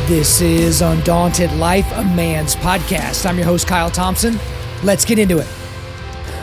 This is Undaunted.Life, a man's podcast. I'm your host, Kyle Thompson. Let's get into it.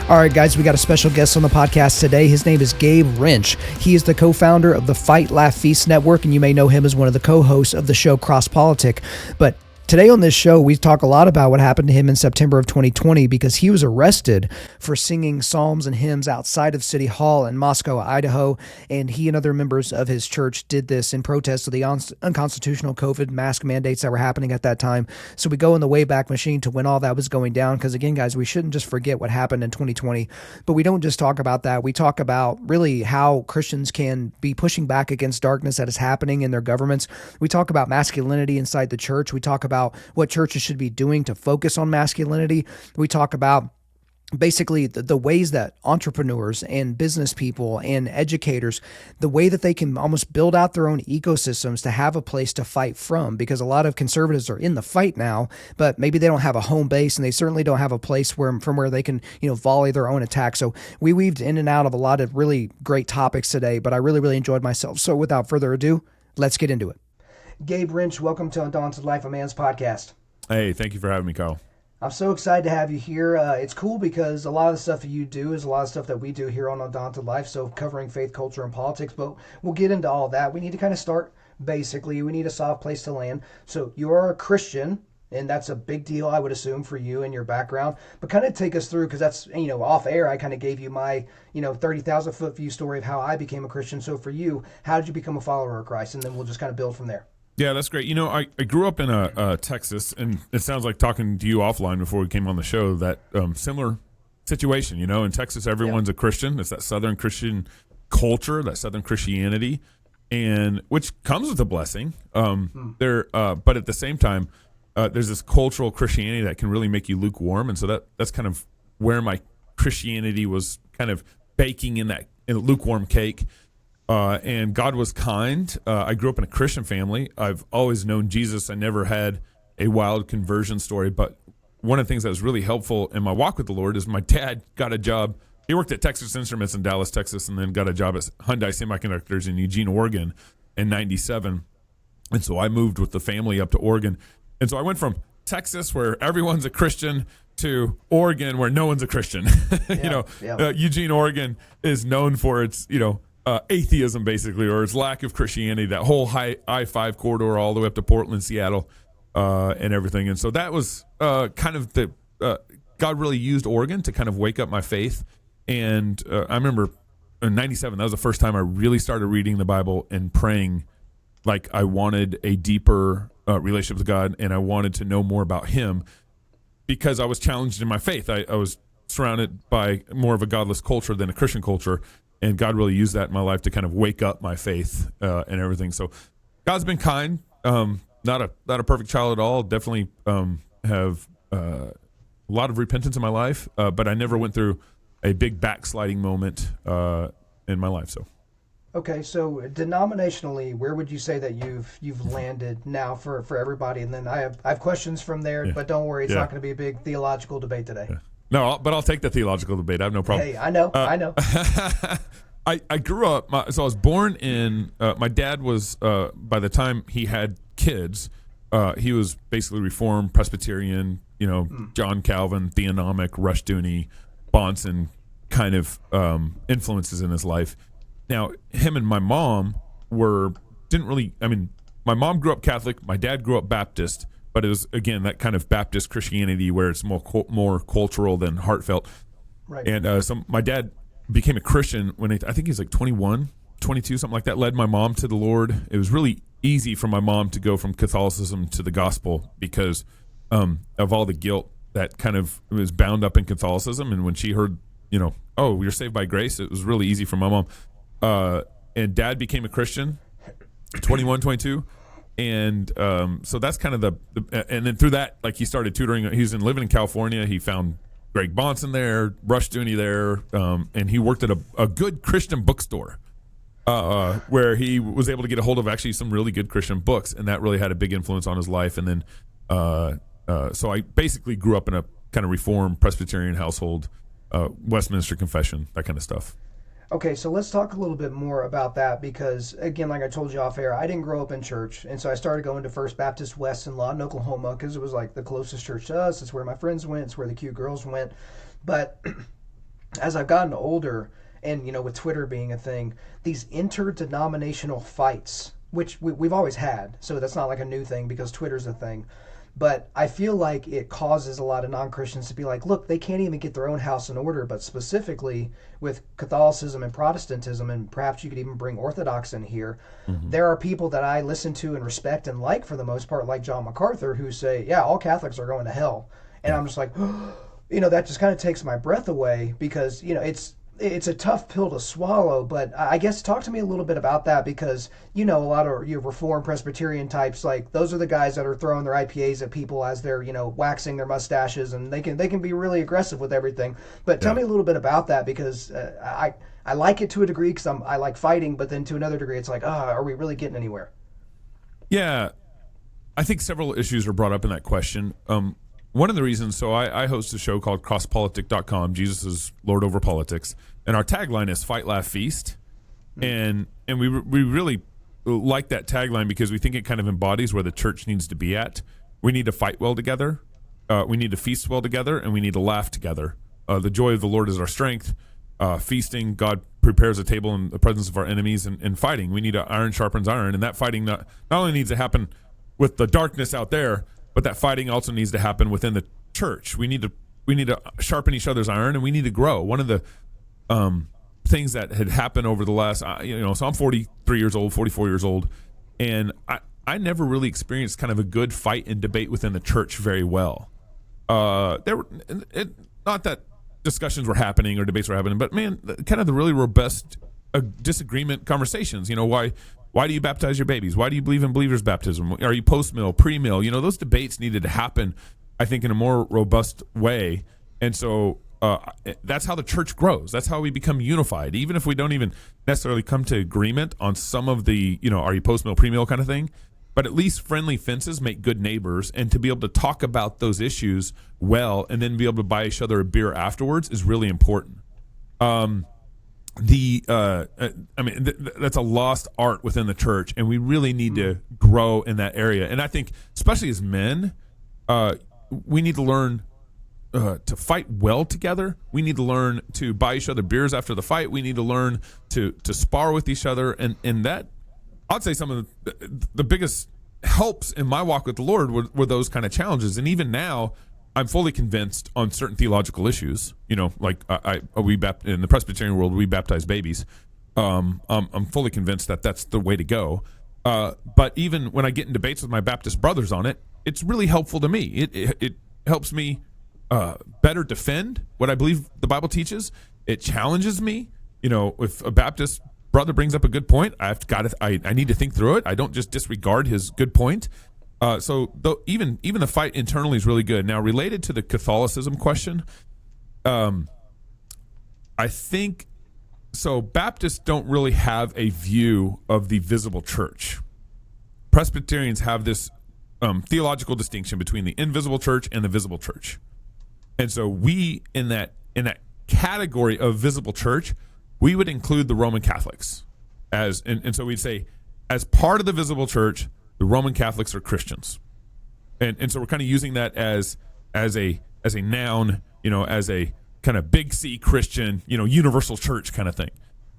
All right, guys, we got a special guest on the podcast today. His name is Gabe Rench. He is the co-founder of the Fight, Laugh, Feast Network, and you may know him as one of the co-hosts of the show CrossPolitic. But today on this show, we talk a lot about what happened to him in September of 2020 because he was arrested for singing psalms and hymns outside of City Hall in Moscow, Idaho, and he and other members of his church did this in protest of the unconstitutional COVID mask mandates that were happening at that time. So we go in the Wayback Machine to when all that was going down because, again, guys, we shouldn't just forget what happened in 2020, but we don't just talk about that. We talk about really how Christians can be pushing back against darkness that is happening in their governments. We talk about masculinity inside the church. We talk about what churches should be doing to focus on masculinity. We talk about basically the ways that entrepreneurs and business people and educators, the way that they can almost build out their own ecosystems to have a place to fight from, because a lot of conservatives are in the fight now, but maybe they don't have a home base and they certainly don't have a place from where they can, volley their own attack. So we weaved in and out of a lot of really great topics today, but I really enjoyed myself. So without further ado, let's get into it. Gabe Rench, welcome to Undaunted.Life, a man's podcast. Hey, thank you for having me, Kyle. I'm so excited to have you here. It's cool because a lot of the stuff that you do is a lot of stuff that we do here on Undaunted.Life, so covering faith, culture, and politics, but we'll get into all that. We need to kind of start basically. We need a soft place to land. So you're a Christian, and that's a big deal, I would assume, for you and your background. But kind of take us through, because that's, off air, I kind of gave you my, 30,000-foot view story of how I became a Christian. So for you, how did you become a follower of Christ? And then we'll just kind of build from there. Yeah, that's great. I grew up in Texas, and it sounds like talking to you offline before we came on the show, that similar situation. In Texas, everyone's a Christian. It's that Southern Christian culture, that Southern Christianity, and which comes with a blessing. But at the same time, there's this cultural Christianity that can really make you lukewarm, and so that's kind of where my Christianity was kind of baking in a lukewarm cake. And God was kind. I grew up in a Christian family. I've always known Jesus. I never had a wild conversion story. But one of the things that was really helpful in my walk with the Lord is my dad got a job. He worked at Texas Instruments in Dallas, Texas, and then got a job at Hyundai Semiconductors in Eugene, Oregon in 97. And so I moved with the family up to Oregon. And so I went from Texas, where everyone's a Christian, to Oregon, where no one's a Christian. Eugene, Oregon is known for its, atheism, basically, or its lack of Christianity, that whole I-5 corridor all the way up to Portland, Seattle, and everything. And so that was kind of God really used Oregon to kind of wake up my faith. And I remember in 97, that was the first time I really started reading the Bible and praying like I wanted a deeper relationship with God, and I wanted to know more about Him because I was challenged in my faith. I was surrounded by more of a godless culture than a Christian culture. And God really used that in my life to kind of wake up my faith and everything. So God's been kind. Not a perfect child at all. Definitely have a lot of repentance in my life, but I never went through a big backsliding moment in my life. So, okay, so denominationally, where would you say that you've landed now for everybody? And then I have questions from there, but don't worry, it's not going to be a big theological debate today. Yeah. No, but I'll take the theological debate. I have no problem. Hey, I know. I grew up, so I was born in, my dad was, by the time he had kids, he was basically Reformed, Presbyterian, John Calvin, theonomic, Rushdoony, Bonson kind of influences in his life. Now, him and my mom my mom grew up Catholic, my dad grew up Baptist, but it was, again, that kind of Baptist Christianity where it's more cultural than heartfelt. Right. And so my dad became a Christian when I think he was like 21, 22, something like that, led my mom to the Lord. It was really easy for my mom to go from Catholicism to the gospel because of all the guilt that kind of was bound up in Catholicism. And when she heard, oh, you're saved by grace, it was really easy for my mom. And Dad became a Christian, 21, 22. And so that's kind of and then through that, like he started tutoring. He was living in California. He found Greg Bonson there, Rushdoony there, and he worked at a good Christian bookstore where he was able to get a hold of actually some really good Christian books, and that really had a big influence on his life. And then so I basically grew up in a kind of Reformed Presbyterian household, Westminster Confession, that kind of stuff. Okay, so let's talk a little bit more about that because, again, like I told you off air, I didn't grow up in church. And so I started going to First Baptist West in Lawton, Oklahoma, because it was like the closest church to us. It's where my friends went, it's where the cute girls went. But as I've gotten older, and, with Twitter being a thing, these interdenominational fights, which we've always had, so that's not like a new thing because Twitter's a thing. But I feel like it causes a lot of non-Christians to be like, look, they can't even get their own house in order. But specifically with Catholicism and Protestantism, and perhaps you could even bring Orthodox in here, there are people that I listen to and respect and like for the most part, like John MacArthur, who say, yeah, all Catholics are going to hell. And I'm just like, that just kind of takes my breath away because, it's a tough pill to swallow, but I guess talk to me a little bit about that because, a lot of your Reformed Presbyterian types, like those are the guys that are throwing their IPAs at people as they're, waxing their mustaches, and they can be really aggressive with everything. But tell me a little bit about that because I like it to a degree because I like fighting, but then to another degree, it's like, are we really getting anywhere? Yeah, I think several issues are brought up in that question. One of the reasons, so I host a show called CrossPolitic.com, Jesus is Lord over Politics, and our tagline is Fight, Laugh, Feast, and we really like that tagline because we think it kind of embodies where the church needs to be at. We need to fight well together, we need to feast well together, and we need to laugh together. The joy of the Lord is our strength. Feasting, God prepares a table in the presence of our enemies, and fighting, we need to iron sharpens iron, and that fighting not only needs to happen with the darkness out there, but that fighting also needs to happen within the church. We need to sharpen each other's iron, and we need to grow. One of the things that had happened over the last, so I'm 43 years old, 44 years old, and I never really experienced kind of a good fight and debate within the church very well. Not that discussions were happening or debates were happening, but man, kind of the really robust disagreement conversations. Why do you baptize your babies? Why do you believe in believers' baptism? Are you post-mill, pre-mill? Those debates needed to happen, I think, in a more robust way. And so that's how the church grows. That's how we become unified. Even if we don't even necessarily come to agreement on some of the, are you post-mill, pre-mill kind of thing, but at least friendly fences make good neighbors. And to be able to talk about those issues well and then be able to buy each other a beer afterwards is really important. That's a lost art within the church, and we really need to grow in that area. And I think, especially as men, we need to learn to fight well together. We need to learn to buy each other beers after the fight. We need to learn to spar with each other, and that, I'd say, some of the biggest helps in my walk with the Lord were those kind of challenges. And even now, I'm fully convinced on certain theological issues. Like we in the Presbyterian world, we baptize babies. I'm fully convinced that that's the way to go. But even when I get in debates with my Baptist brothers on it, it's really helpful to me. It helps me better defend what I believe the Bible teaches. It challenges me. If a Baptist brother brings up a good point, I need to think through it. I don't just disregard his good point. So even the fight internally is really good. Now, related to the Catholicism question, I think so. Baptists don't really have a view of the visible church. Presbyterians have this theological distinction between the invisible church and the visible church, and so we in that category of visible church, we would include the Roman Catholics and so we'd say, as part of the visible church, the Roman Catholics are Christians, and so we're kind of using that as a noun, as a kind of big C Christian, universal church kind of thing.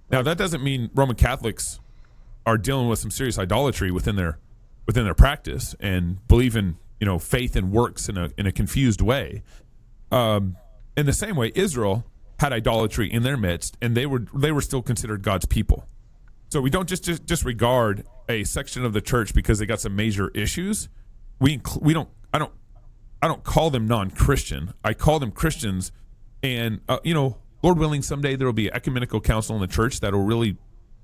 Now, that doesn't mean Roman Catholics are dealing with some serious idolatry within their practice and believe in faith and works in a confused way. In the same way, Israel had idolatry in their midst, and they were still considered God's people. So we don't just disregard a section of the church because they got some major issues. I don't call them non-Christian. I call them Christians, and Lord willing, someday there will be an ecumenical council in the church that will really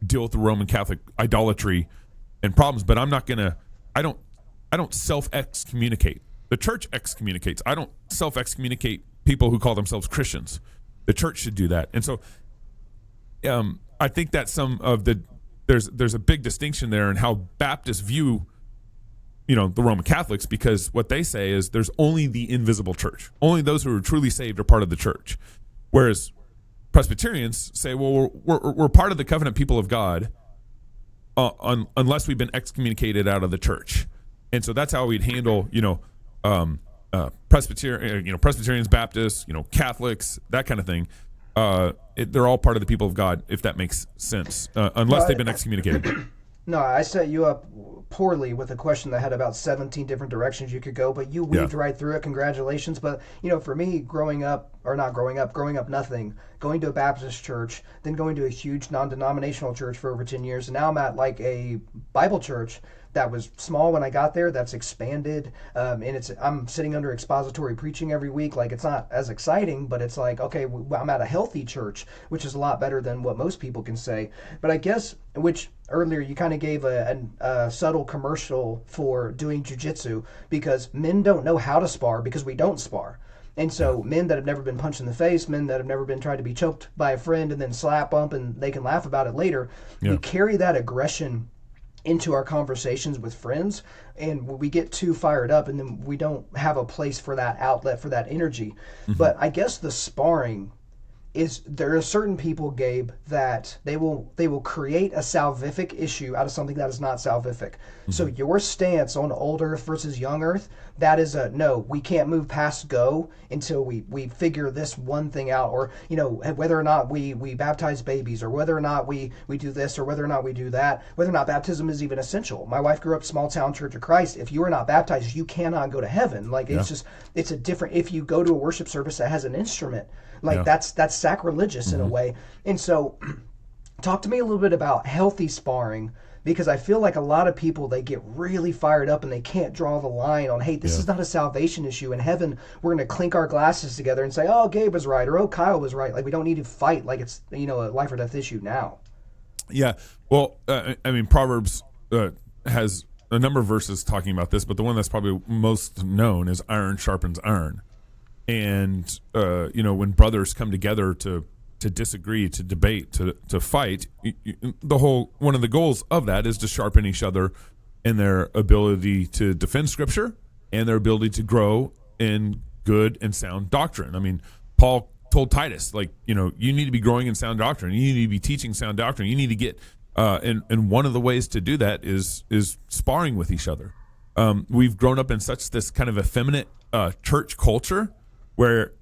deal with the Roman Catholic idolatry and problems. But I don't self-excommunicate. The church excommunicates. I don't self-excommunicate people who call themselves Christians. The church should do that. And so I think that there's a big distinction there in how Baptists view the Roman Catholics, because what they say is there's only the invisible church. Only those who are truly saved are part of the church. Whereas Presbyterians say, well, we're part of the covenant people of God unless we've been excommunicated out of the church. And so that's how we'd handle, Presbyterians, Baptists, Catholics, that kind of thing. They're all part of the people of God, if that makes sense, unless they've been excommunicated. No, I set you up poorly with a question that had about 17 different directions you could go, but you weaved right through it. Congratulations. But, for me, growing up nothing, going to a Baptist church, then going to a huge non-denominational church for over 10 years, and now I'm at like a Bible church that was small when I got there, that's expanded, and I'm sitting under expository preaching every week. Like, it's not as exciting, but it's like, okay, I'm at a healthy church, which is a lot better than what most people can say. But I guess, which earlier you kind of gave a subtle commercial for doing jiu-jitsu, because men don't know how to spar because we don't spar. And so men that have never been punched in the face, men that have never been tried to be choked by a friend and then slap bump and they can laugh about it later, we carry that aggression into our conversations with friends, and we get too fired up, and then we don't have a place for that outlet, for that energy. But I guess the sparring is, there are certain people, Gabe, that they will create a salvific issue out of something that is not salvific. So your stance on old earth versus young earth, that is no, we can't move past go until we figure this one thing out, or whether or not we baptize babies, or whether or not we do this, or whether or not we do that, whether or not baptism is even essential. My wife grew up small town Church of Christ. If you are not baptized, you cannot go to heaven. Like, it's a different, if you go to a worship service that has an instrument, like that's sacrilegious in a way. And so talk to me a little bit about healthy sparring, because I feel like a lot of people, they get really fired up and they can't draw the line on, hey, this is not a salvation issue. In heaven, we're going to clink our glasses together and say, oh, Gabe was right, or oh, Kyle was right. Like, we don't need to fight like it's a life or death issue now. Yeah. Well, Proverbs has a number of verses talking about this, but the one that's probably most known is iron sharpens iron. And, when brothers come together to disagree, to debate, to fight, one of the goals of that is to sharpen each other in their ability to defend Scripture and their ability to grow in good and sound doctrine. I mean, Paul told Titus, you need to be growing in sound doctrine. You need to be teaching sound doctrine. You need to get, and one of the ways to do that is sparring with each other. We've grown up in this kind of effeminate church culture, where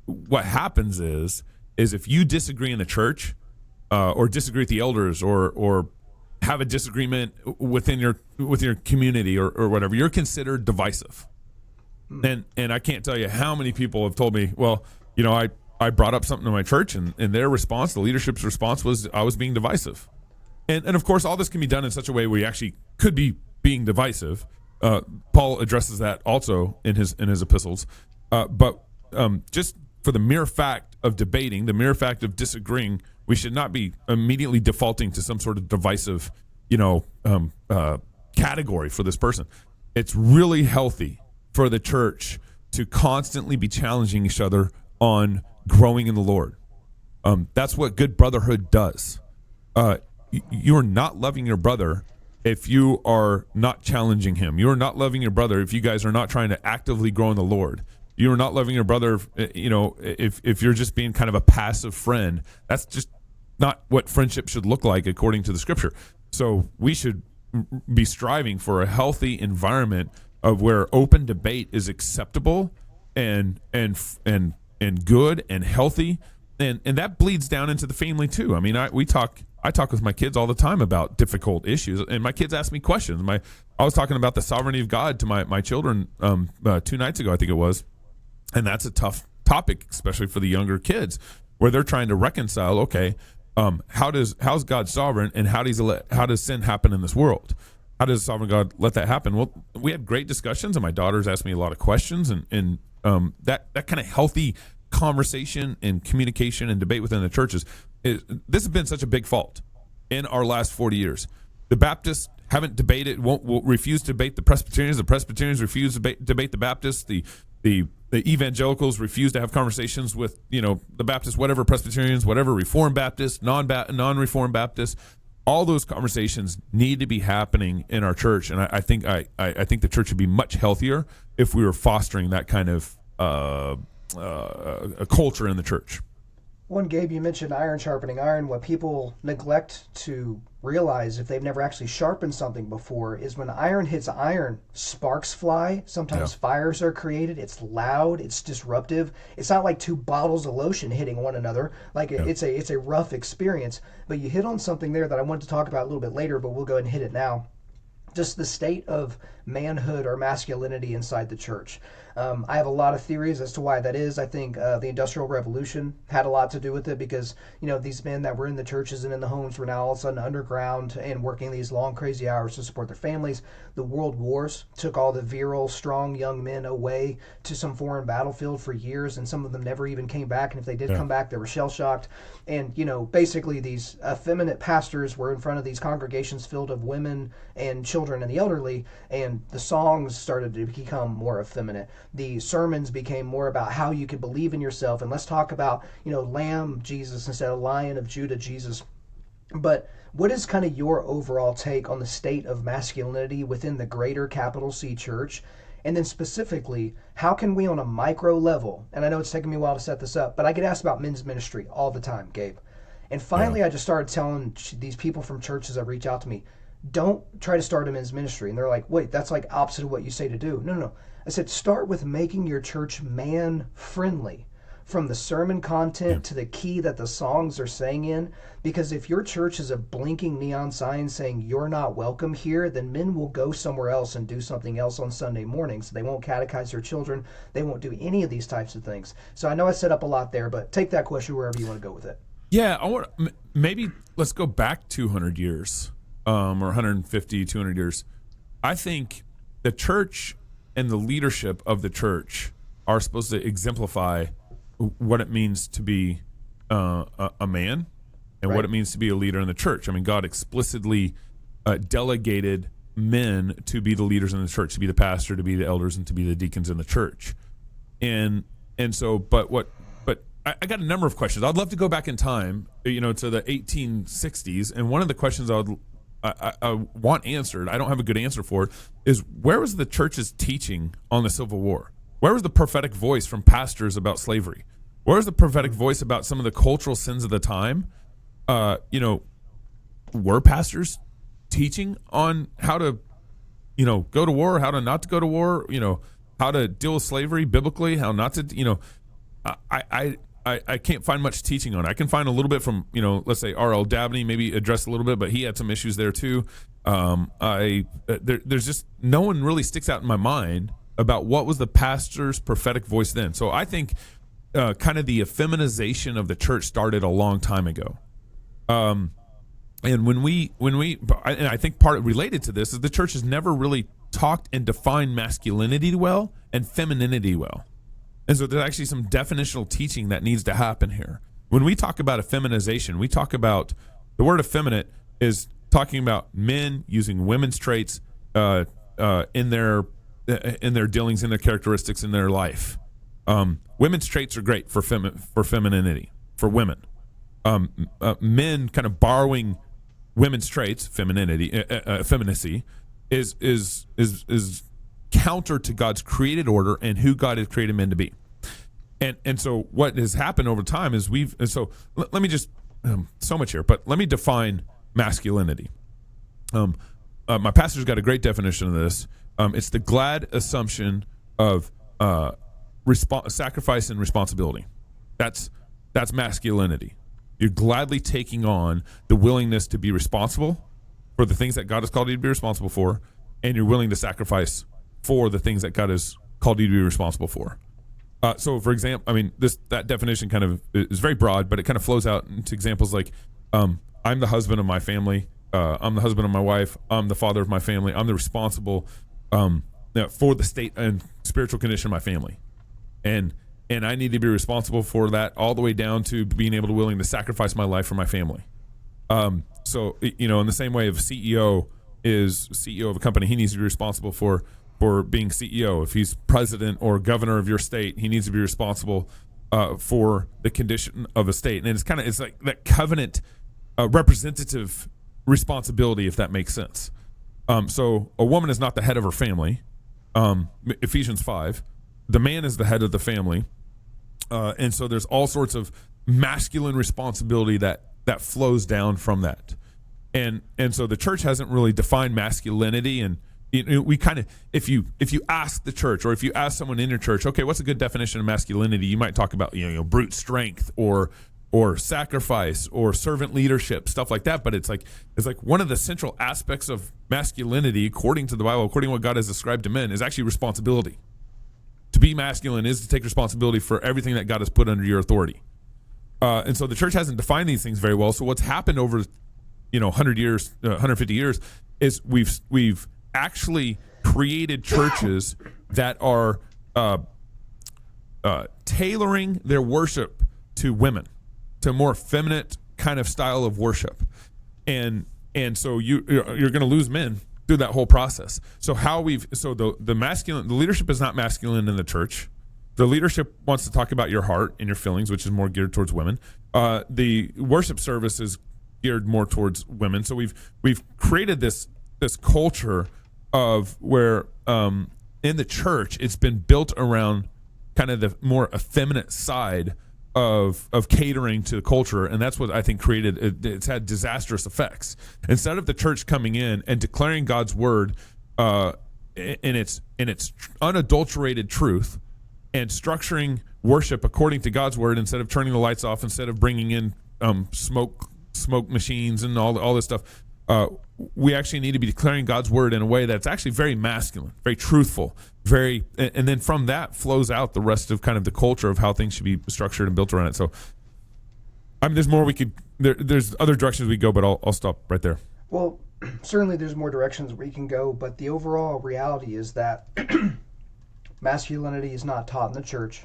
what happens is if you disagree in the church, or disagree with the elders, or have a disagreement within your community, or whatever, you're considered divisive. And I can't tell you how many people have told me, well, I brought up something to my church, and their response, the leadership's response, was I was being divisive. And of course, all this can be done in such a way where you actually could be being divisive. Paul addresses that also in his epistles. But just for the mere fact of debating, the mere fact of disagreeing, we should not be immediately defaulting to some sort of divisive, category for this person. It's really healthy for the church to constantly be challenging each other on growing in the Lord. That's what good brotherhood does. You're not loving your brother if you are not challenging him. You're not loving your brother if you guys are not trying to actively grow in the Lord. You're not loving your brother, if you're just being kind of a passive friend. That's just not what friendship should look like according to the Scripture. So we should be striving for a healthy environment of where open debate is acceptable and good and healthy, and that bleeds down into the family too. I mean, I talk with my kids all the time about difficult issues, and my kids ask me questions. I was talking about the sovereignty of God to my children 2 nights ago, I think it was. And that's a tough topic, especially for the younger kids, where they're trying to reconcile, okay, how's God sovereign, and how does sin happen in this world? How does sovereign God let that happen? Well, we had great discussions, and my daughters asked me a lot of questions, and that kind of healthy conversation and communication and debate within the churches, this has been such a big fault in our last 40 years. The Baptists haven't debated, will refuse to debate the Presbyterians. The Presbyterians refuse to debate the Baptists. The evangelicals refuse to have conversations with, the Baptists, whatever Presbyterians, whatever Reformed Baptists, non-Reformed Baptists. All those conversations need to be happening in our church, and I think the church should be much healthier if we were fostering that kind of a culture in the church. One, Gabe, you mentioned iron sharpening iron. What people neglect to realize if they've never actually sharpened something before is when iron hits iron, sparks fly. Sometimes fires are created. It's loud. It's disruptive. It's not like two bottles of lotion hitting one another. Like it's a rough experience. But you hit on something there that I wanted to talk about a little bit later, but we'll go ahead and hit it now. Just the state of manhood or masculinity inside the church. I have a lot of theories as to why that is. I think the Industrial Revolution had a lot to do with it because, these men that were in the churches and in the homes were now all of a sudden underground and working these long, crazy hours to support their families. The World Wars took all the virile, strong young men away to some foreign battlefield for years, and some of them never even came back. And if they did come back, they were shell-shocked. And, basically these effeminate pastors were in front of these congregations filled of women and children and the elderly, and the songs started to become more effeminate. The sermons became more about how you could believe in yourself, and let's talk about, Lamb Jesus instead of Lion of Judah Jesus. But what is kind of your overall take on the state of masculinity within the greater capital C church? And then specifically, how can we on a micro level, and I know it's taking me a while to set this up, but I get asked about men's ministry all the time, Gabe. And finally, I just started telling these people from churches that reach out to me, don't try to start a men's ministry. And they're like, wait, that's like opposite of what you say to do. No. I said, start with making your church man-friendly, from the sermon content to the key that the songs are sang in. Because if your church is a blinking neon sign saying you're not welcome here, then men will go somewhere else and do something else on Sunday mornings. They won't catechize their children. They won't do any of these types of things. So I know I set up a lot there, but take that question wherever you want to go with it. Yeah, maybe let's go back 200 years. Or 150, 200 years. I think the church and the leadership of the church are supposed to exemplify what it means to be a man and what it means to be a leader in the church. I mean, God explicitly delegated men to be the leaders in the church, to be the pastor, to be the elders, and to be the deacons in the church. And so, but I got a number of questions. I'd love to go back in time, to the 1860s, and one of the questions I want answered, I don't have a good answer for it, is where was the church's teaching on the Civil War? Where was the prophetic voice from pastors about slavery? Where was the prophetic voice about some of the cultural sins of the time? Were pastors teaching on how to, go to war, how to not to go to war, how to deal with slavery biblically, how not to, I can't find much teaching on it. I can find a little bit from, let's say R.L. Dabney, maybe addressed a little bit, but he had some issues there too. There's just no one really sticks out in my mind about what was the pastor's prophetic voice then. So I think kind of the effeminization of the church started a long time ago. And and I think part related to this is the church has never really talked and defined masculinity well and femininity well. And so there's actually some definitional teaching that needs to happen here. When we talk about effeminization, we talk about the word effeminate is talking about men using women's traits in their dealings, in their characteristics, in their life. Women's traits are great for femininity, for women. Men kind of borrowing women's traits, effeminacy, is counter to God's created order and who God has created men to be. And so what has happened over time is let me just so much here, but let me define masculinity. My pastor's got a great definition of this. It's the glad assumption of sacrifice and responsibility. That's masculinity. You're gladly taking on the willingness to be responsible for the things that God has called you to be responsible for, and you're willing to sacrifice for the things that God has called you to be responsible for. So, for example, I mean, that definition kind of is very broad, but it kind of flows out into examples like, I'm the husband of my family, I'm the husband of my wife, I'm the father of my family, I'm the responsible for the state and spiritual condition of my family, and I need to be responsible for that all the way down to being able to willing to sacrifice my life for my family. So, in the same way, if a CEO is CEO of a company, he needs to be responsible for being CEO. If he's president or governor of your state, he needs to be responsible for the condition of a state. And it's like that covenant representative responsibility, if that makes sense. So a woman is not the head of her family. Ephesians 5, the man is the head of the family. And so there's all sorts of masculine responsibility that flows down from that. And so the church hasn't really defined masculinity. And we kind of, if you ask the church, or if you ask someone in your church, okay, what's a good definition of masculinity? You might talk about brute strength or sacrifice or servant leadership, stuff like that. But it's like one of the central aspects of masculinity, according to the Bible, according to what God has described to men, is actually responsibility. To be masculine is to take responsibility for everything that God has put under your authority. And so the church hasn't defined these things very well. So what's happened over 100 years, 150 years, is we've actually created churches that are tailoring their worship to women, to a more feminine kind of style of worship, and so you're going to lose men through that whole process. So the leadership is not masculine in the church. The leadership wants to talk about your heart and your feelings, which is more geared towards women. The worship service is geared more towards women. So we've created this culture of where in the church it's been built around kind of the more effeminate side of catering to the culture, and that's what I think it's had disastrous effects. Instead of the church coming in and declaring God's word in its unadulterated truth, and structuring worship according to God's word, instead of turning the lights off, instead of bringing in smoke machines and all this stuff, we actually need to be declaring God's word in a way that's actually very masculine, very truthful, and then from that flows out the rest of kind of the culture of how things should be structured and built around it. So, there's more there's other directions we go, but I'll stop right there. Well, certainly there's more directions we can go, but the overall reality is that masculinity is not taught in the church.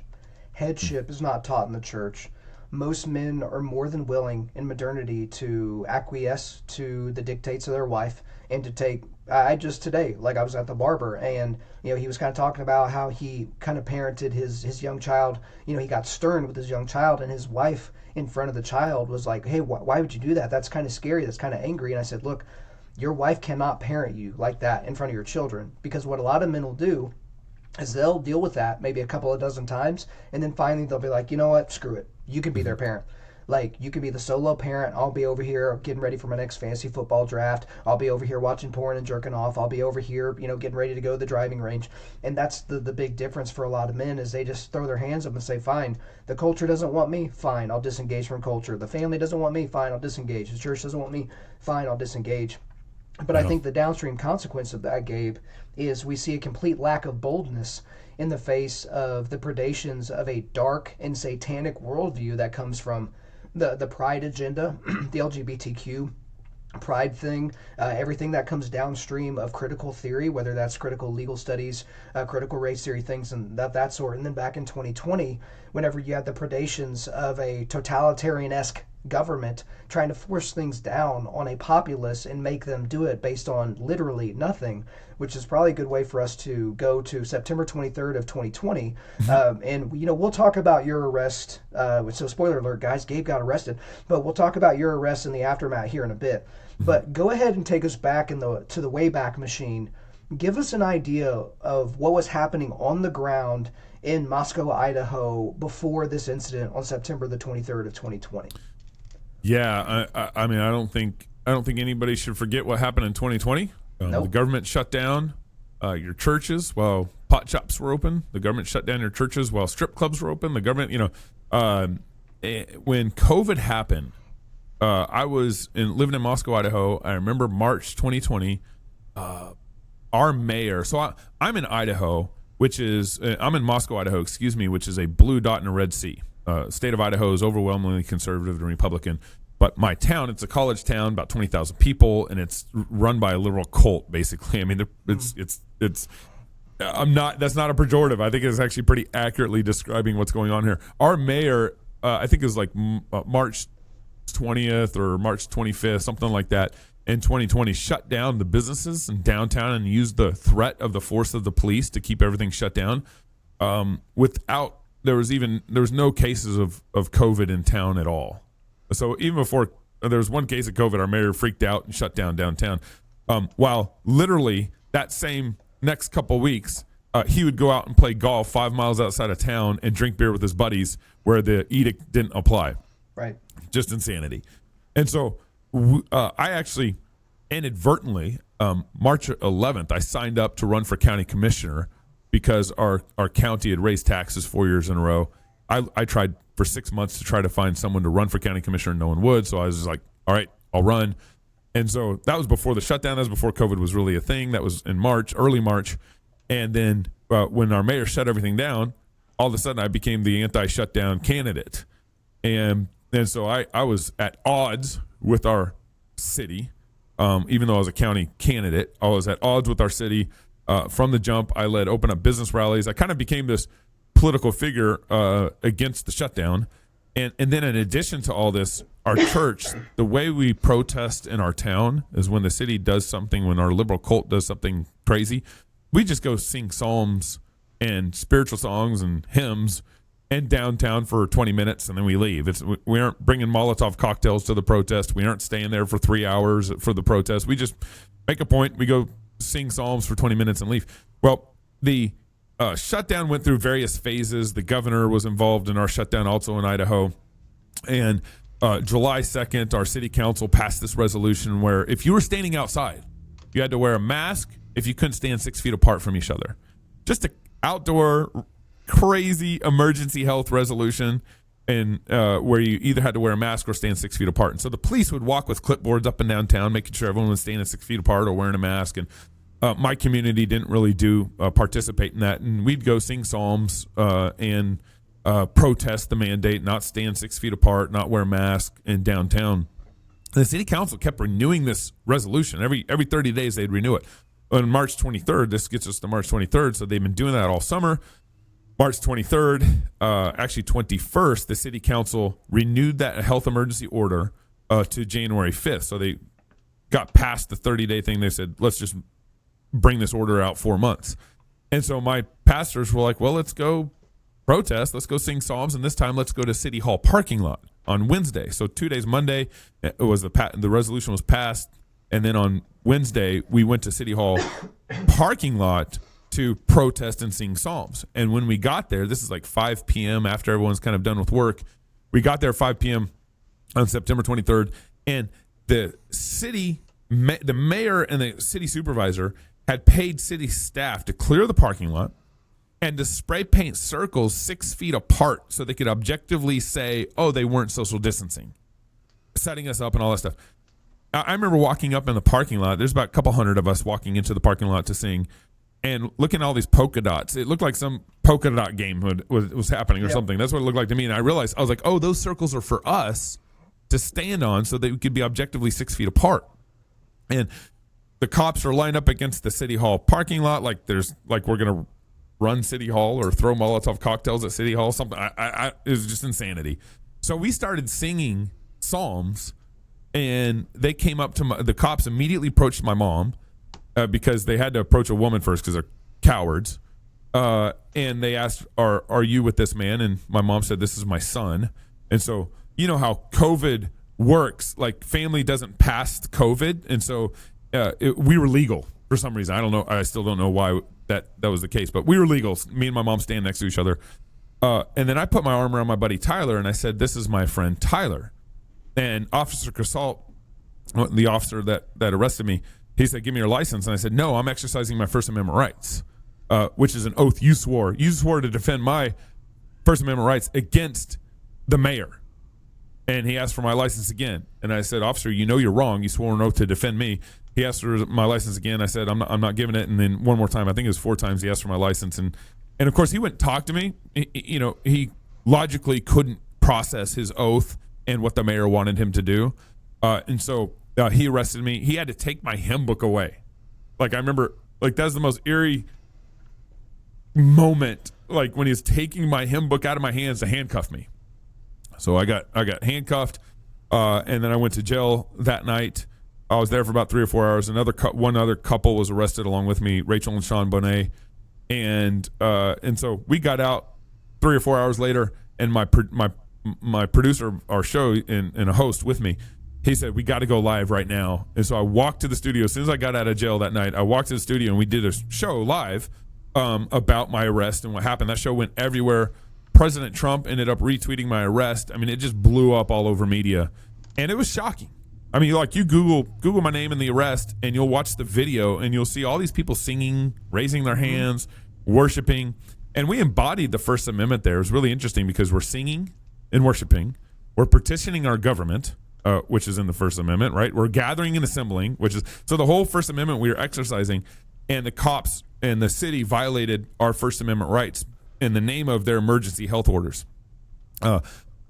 Headship is not taught in the church. Most men are more than willing in modernity to acquiesce to the dictates of their wife and to take. I just today, I was at the barber, and he was kind of talking about how he kind of parented his young child. He got stern with his young child, and his wife in front of the child was like, "Hey, why would you do that? That's kind of scary. That's kind of angry." And I said, "Look, your wife cannot parent you like that in front of your children, because what a lot of men will do is they'll deal with that maybe a couple of dozen times, and then finally they'll be like, you know what, screw it. You can be their parent. You can be the solo parent. I'll be over here getting ready for my next fantasy football draft. I'll be over here watching porn and jerking off. I'll be over here, getting ready to go to the driving range." And that's the big difference for a lot of men, is they just throw their hands up and say, fine, the culture doesn't want me, fine, I'll disengage from culture. The family doesn't want me, fine, I'll disengage. The church doesn't want me, fine, I'll disengage. But I think the downstream consequence of that, Gabe, is we see a complete lack of boldness in the face of the predations of a dark and satanic worldview that comes from the pride agenda, the LGBTQ pride thing, everything that comes downstream of critical theory, whether that's critical legal studies, critical race theory, things and that sort. And then back in 2020, whenever you had the predations of a totalitarian-esque government trying to force things down on a populace and make them do it based on literally nothing, which is probably a good way for us to go to September 23rd of 2020. And we'll talk about your arrest. So spoiler alert, guys, Gabe got arrested, but we'll talk about your arrest and the aftermath here in a bit. But go ahead and take us back to the Wayback Machine. Give us an idea of what was happening on the ground in Moscow, Idaho, before this incident on September the 23rd of 2020. Yeah, I don't think anybody should forget what happened in 2020. Nope. The government shut down your churches while pot shops were open. The government shut down your churches while strip clubs were open. The government, when COVID happened, I was living in Moscow, Idaho. I remember March 2020. Our mayor. So I'm in Idaho, I'm in Moscow, Idaho. Which is a blue dot in a red sea. State of Idaho is overwhelmingly conservative and Republican, but my town, it's a college town, about 20,000 people, and it's run by a liberal cult, basically. That's not a pejorative. I think it's actually pretty accurately describing what's going on here. Our mayor, I think it was March 20th or March 25th, something like that, in 2020, shut down the businesses in downtown and used the threat of the force of the police to keep everything shut down without. There was no cases of COVID in town at all. So even before there was one case of COVID, our mayor freaked out and shut down downtown. While literally that same next couple weeks, he would go out and play golf 5 miles outside of town and drink beer with his buddies where the edict didn't apply. Right. Just insanity. And so I actually inadvertently, March 11th, I signed up to run for county commissioner because our county had raised taxes 4 years in a row. I tried for 6 months to try to find someone to run for county commissioner, and no one would. So I was just like, all right, I'll run. And so that was before the shutdown. That was before COVID was really a thing. That was in March, early March. And then when our mayor shut everything down, all of a sudden I became the anti-shutdown candidate. And so I was at odds with our city. Even though I was a county candidate, I was at odds with our city from the jump. I led open up business rallies. I kind of became this political figure against the shutdown. And then in addition to all this, our church, the way we protest in our town is when the city does something, when our liberal cult does something crazy, we just go sing psalms and spiritual songs and hymns in downtown for 20 minutes, and then we leave. We aren't bringing Molotov cocktails to the protest. We aren't staying there for 3 hours for the protest. We just make a point. We go sing psalms for 20 minutes and leave. Well, the shutdown went through various phases. The governor was involved in our shutdown also in Idaho. And July 2nd, our city council passed this resolution where if you were standing outside, you had to wear a mask if you couldn't stand 6 feet apart from each other. Just an outdoor, crazy emergency health resolution, and where you either had to wear a mask or stand 6 feet apart. And so the police would walk with clipboards up and down town, making sure everyone was standing 6 feet apart or wearing a mask. And my community didn't really participate in that. And we'd go sing psalms and protest the mandate, not stand 6 feet apart, not wear masks in downtown. The city council kept renewing this resolution. Every 30 days they'd renew it. On March 23rd, this gets us to March 23rd, so they've been doing that all summer. March 23rd, actually 21st, the city council renewed that health emergency order to January 5th. So they got past the 30-day thing. They said, let's just bring this order out 4 months. And so my pastors were like, well, let's go protest. Let's go sing psalms. And this time, let's go to City Hall parking lot on Wednesday. So 2 days, Monday, it was the resolution was passed. And then on Wednesday, we went to City Hall parking lot to protest and sing psalms. And when we got there, this is like 5 p.m. after everyone's kind of done with work. We got there 5 p.m. on September 23rd, and the mayor and the city supervisor had paid city staff to clear the parking lot and to spray paint circles 6 feet apart so they could objectively say, oh, they weren't social distancing, setting us up and all that stuff. I remember walking up in the parking lot. There's about a couple hundred of us walking into the parking lot to sing, and looking at all these polka dots. It looked like some polka dot game was happening or something. That's what it looked like to me. And I realized, I was like, oh, those circles are for us to stand on so that we could be objectively 6 feet apart. And the cops are lined up against the City Hall parking lot like we're going to run City Hall or throw Molotov cocktails at City Hall. Something. It was just insanity. So we started singing psalms, and they came up to the cops immediately approached my mom. Because they had to approach a woman first because they're cowards. And they asked, are you with this man? And my mom said, this is my son. And so, you know how COVID works, like family doesn't pass COVID. And so we were legal for some reason. I don't know. I still don't know why that was the case, but we were legal. Me and my mom stand next to each other. And then I put my arm around my buddy Tyler, and I said, this is my friend Tyler. And Officer Casalt, the officer that arrested me, he said, give me your license. And I said, no, I'm exercising my First Amendment rights, which is an oath you swore. You swore to defend my First Amendment rights against the mayor. And he asked for my license again. And I said, officer, you know you're wrong. You swore an oath to defend me. He asked for my license again. I said, I'm not giving it. And then one more time, I think it was 4 times, he asked for my license. And of course, he wouldn't talk to me. He logically couldn't process his oath and what the mayor wanted him to do. And so he arrested me. He had to take my hymn book away. Like, I remember, like, that was the most eerie moment, like when he was taking my hymn book out of my hands to handcuff me. So I got handcuffed, and then I went to jail that night. I was there for about 3 or 4 hours. One other couple was arrested along with me, Rachel and Sean Bonet, and so we got out 3 or 4 hours later. And my producer of our show and a host with me, he said, we got to go live right now. And so I walked to the studio. As soon as I got out of jail that night, I walked to the studio and we did a show live about my arrest and what happened. That show went everywhere. President Trump ended up retweeting my arrest. I mean, it just blew up all over media, and it was shocking. I mean, like, you Google my name in the arrest, and you'll watch the video, and you'll see all these people singing, raising their hands, worshiping, and we embodied the First Amendment there. It was really interesting because we're singing and worshiping, we're petitioning our government, which is in the First Amendment, right? We're gathering and assembling, which is so the whole First Amendment we are exercising, and the cops and the city violated our First Amendment rights in the name of their emergency health orders.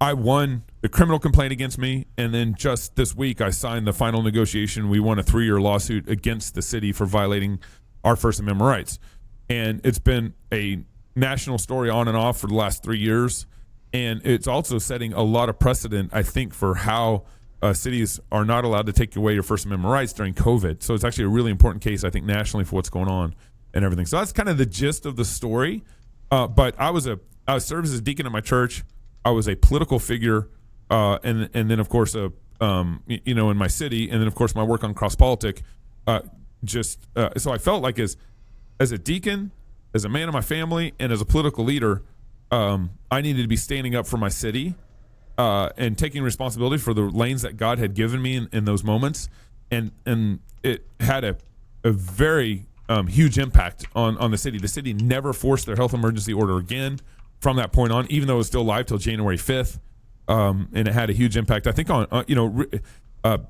I won the criminal complaint against me, and then just this week I signed the final negotiation. We won a 3-year lawsuit against the city for violating our First Amendment rights. And it's been a national story on and off for the last 3 years. And it's also setting a lot of precedent, I think, for how cities are not allowed to take away your First Amendment rights during COVID. So it's actually a really important case, I think, nationally for what's going on and everything. So that's kind of the gist of the story. But I served as a deacon at my church. I was a political figure, and then of course, in my city, and then of course my work on CrossPolitic. So I felt like as a deacon, as a man of my family, and as a political leader, I needed to be standing up for my city and taking responsibility for the lanes that God had given me in those moments, and it had a very huge impact on the city. The city never forced their health emergency order again from that point on, even though it was still live till January 5th, and it had a huge impact. I think on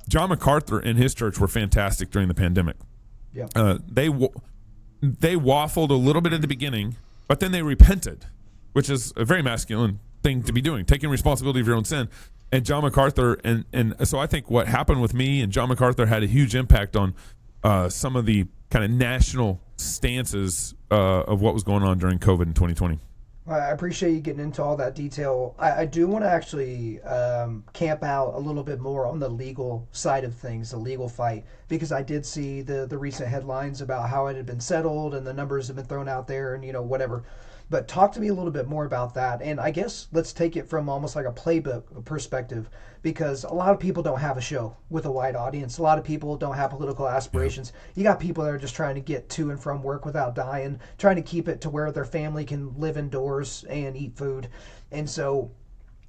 John MacArthur and his church were fantastic during the pandemic. Yeah, they waffled a little bit at the beginning, but then they repented, which is a very masculine thing to be doing, taking responsibility of your own sin. And John MacArthur, and so I think what happened with me and John MacArthur had a huge impact on some of the kind of national stances of what was going on during COVID in 2020. I appreciate you getting into all that detail. I do want to actually camp out a little bit more on the legal side of things, the legal fight, because I did see the recent headlines about how it had been settled and the numbers have been thrown out there and, whatever. But talk to me a little bit more about that. And I guess let's take it from almost like a playbook perspective, because a lot of people don't have a show with a wide audience. A lot of people don't have political aspirations. You got people that are just trying to get to and from work without dying, trying to keep it to where their family can live indoors and eat food. And so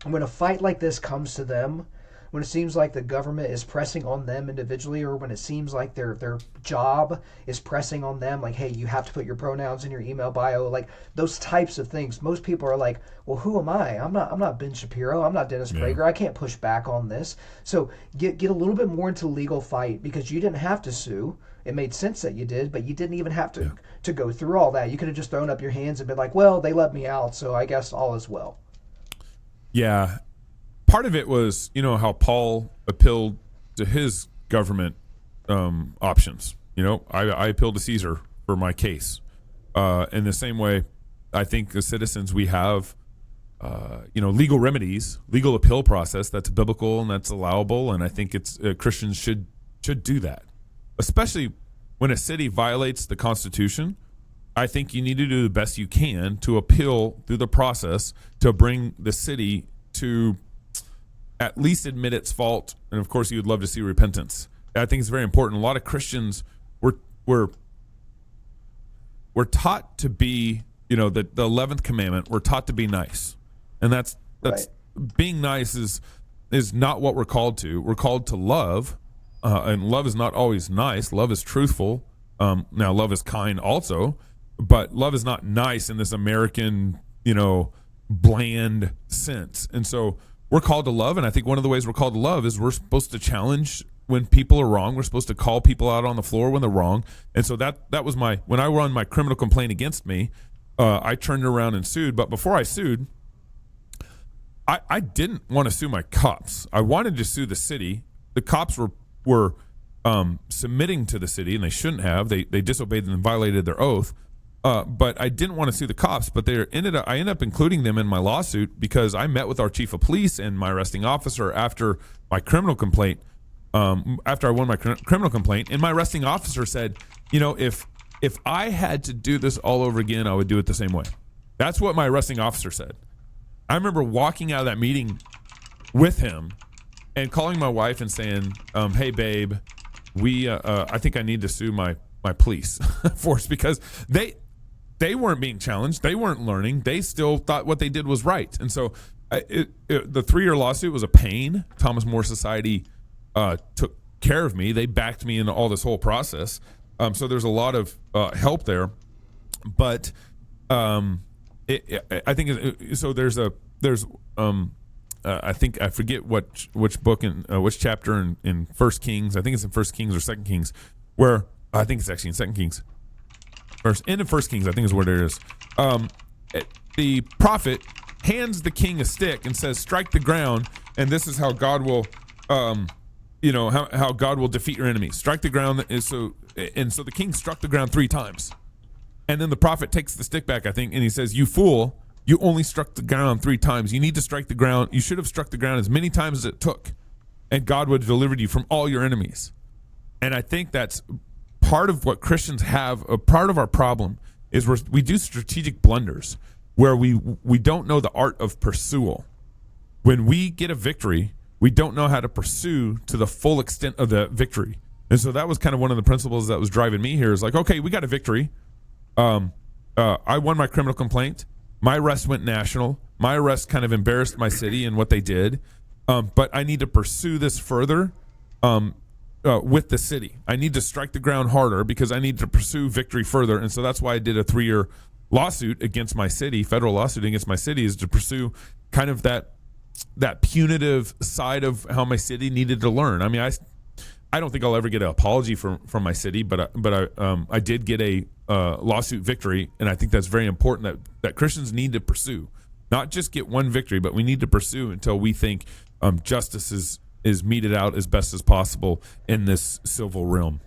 when a fight like this comes to them, when it seems like the government is pressing on them individually, or when it seems like their job is pressing on them, like, hey, you have to put your pronouns in your email bio, like those types of things, most people are like, well, who am I? I'm not Ben Shapiro. I'm not Dennis Prager. I can't push back on this. So get a little bit more into the legal fight, because you didn't have to sue. It made sense that you did, but you didn't even have to go through all that. You could have just thrown up your hands and been like, well, they let me out, so I guess all is well. Yeah. Part of it was, how Paul appealed to his government options. I appealed to Caesar for my case. In the same way, I think as citizens we have, legal remedies, legal appeal process that's biblical and that's allowable, and I think it's Christians should do that, especially when a city violates the Constitution. I think you need to do the best you can to appeal through the process to bring the city to at least admit its fault, and of course, you would love to see repentance. I think it's very important. A lot of Christians we're taught to be, the 11th commandment. We're taught to be nice, and that's right. Being nice is not what we're called to. We're called to love, and love is not always nice. Love is truthful. Now, love is kind also, but love is not nice in this American, bland sense, and so. We're called to love, and I think one of the ways we're called to love is we're supposed to challenge when people are wrong. We're supposed to call people out on the floor when they're wrong. And so that was when I run my criminal complaint against me, I turned around and sued. But before I sued, I didn't want to sue my cops. I wanted to sue the city. The cops were submitting to the city, and they shouldn't have. They disobeyed and violated their oath. But I didn't want to sue the cops, but I ended up including them in my lawsuit because I met with our chief of police and my arresting officer after my criminal complaint, after I won my criminal complaint, and my arresting officer said, if I had to do this all over again, I would do it the same way. That's what my arresting officer said. I remember walking out of that meeting with him and calling my wife and saying, hey, babe, I think I need to sue my police force, because they weren't being challenged. They weren't learning. They still thought what they did was right. And so the 3-year lawsuit was a pain. Thomas More Society took care of me. They backed me in all this whole process. So there's a lot of help there. But I think so. There's I think I forget which book and which chapter in First Kings. I think it's in First Kings or Second Kings, where I think it's actually in Second Kings. End of First Kings, I think is where it is. The prophet hands the king a stick and says, "Strike the ground, and this is how God will, how God will defeat your enemies. Strike the ground." So the king struck the ground 3 times, and then the prophet takes the stick back, I think, and he says, "You fool! You only struck the ground 3 times. You need to strike the ground. You should have struck the ground as many times as it took, and God would have delivered you from all your enemies." And I think that's part of what Christians have. A part of our problem is we do strategic blunders where we don't know the art of pursual. When we get a victory, we don't know how to pursue to the full extent of the victory. And so that was kind of one of the principles that was driving me here, is like, okay, we got a victory. I won my criminal complaint. My arrest went national. My arrest kind of embarrassed my city and what they did. But I need to pursue this further with the city. I need to strike the ground harder because I need to pursue victory further. And so that's why I did a 3-year lawsuit against my city, federal lawsuit against my city, is to pursue kind of that punitive side of how my city needed to learn. I mean, I don't think I'll ever get an apology from my city, but I did get a lawsuit victory, and I think that's very important that Christians need to pursue, not just get one victory, but we need to pursue until we think justice is meted out as best as possible in this civil realm.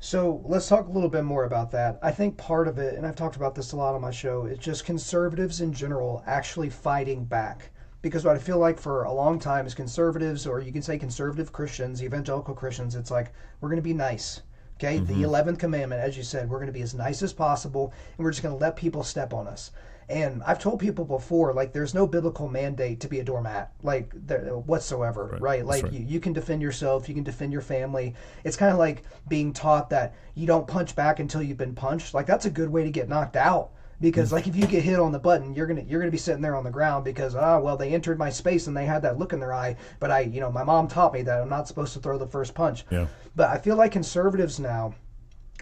So let's talk a little bit more about that. I think part of it, and I've talked about this a lot on my show, is just conservatives in general actually fighting back. Because what I feel like for a long time is conservatives, or you can say conservative Christians, evangelical Christians, it's like, we're going to be nice. Okay? Mm-hmm. The 11th commandment, as you said, we're going to be as nice as possible, and we're just going to let people step on us. And I've told people before, like, there's no biblical mandate to be a doormat, like, whatsoever, right? Like, right. You can defend yourself, you can defend your family. It's kind of like being taught that you don't punch back until you've been punched. Like, that's a good way to get knocked out. Because, like, if you get hit on the button, you're gonna be sitting there on the ground because, they entered my space and they had that look in their eye. But my mom taught me that I'm not supposed to throw the first punch. Yeah. But I feel like conservatives now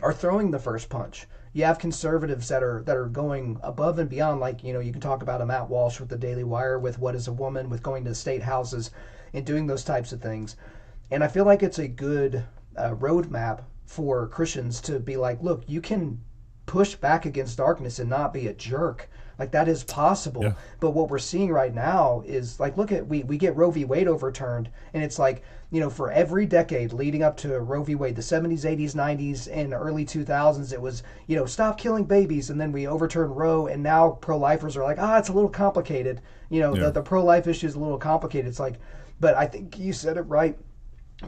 are throwing the first punch. You have conservatives that are going above and beyond. Like, you can talk about a Matt Walsh with the Daily Wire, with What is a Woman, with going to state houses and doing those types of things. And I feel like it's a good roadmap for Christians to be like, look, you can push back against darkness and not be a jerk. Like, that is possible. Yeah. But what we're seeing right now is, like, look at, we get Roe v. Wade overturned, and it's like, for every decade leading up to Roe v. Wade, the 70s, 80s, 90s, and early 2000s, it was, stop killing babies, and then we overturned Roe, and now pro-lifers are like, it's a little complicated. The pro-life issue is a little complicated. It's like, but I think you said it right,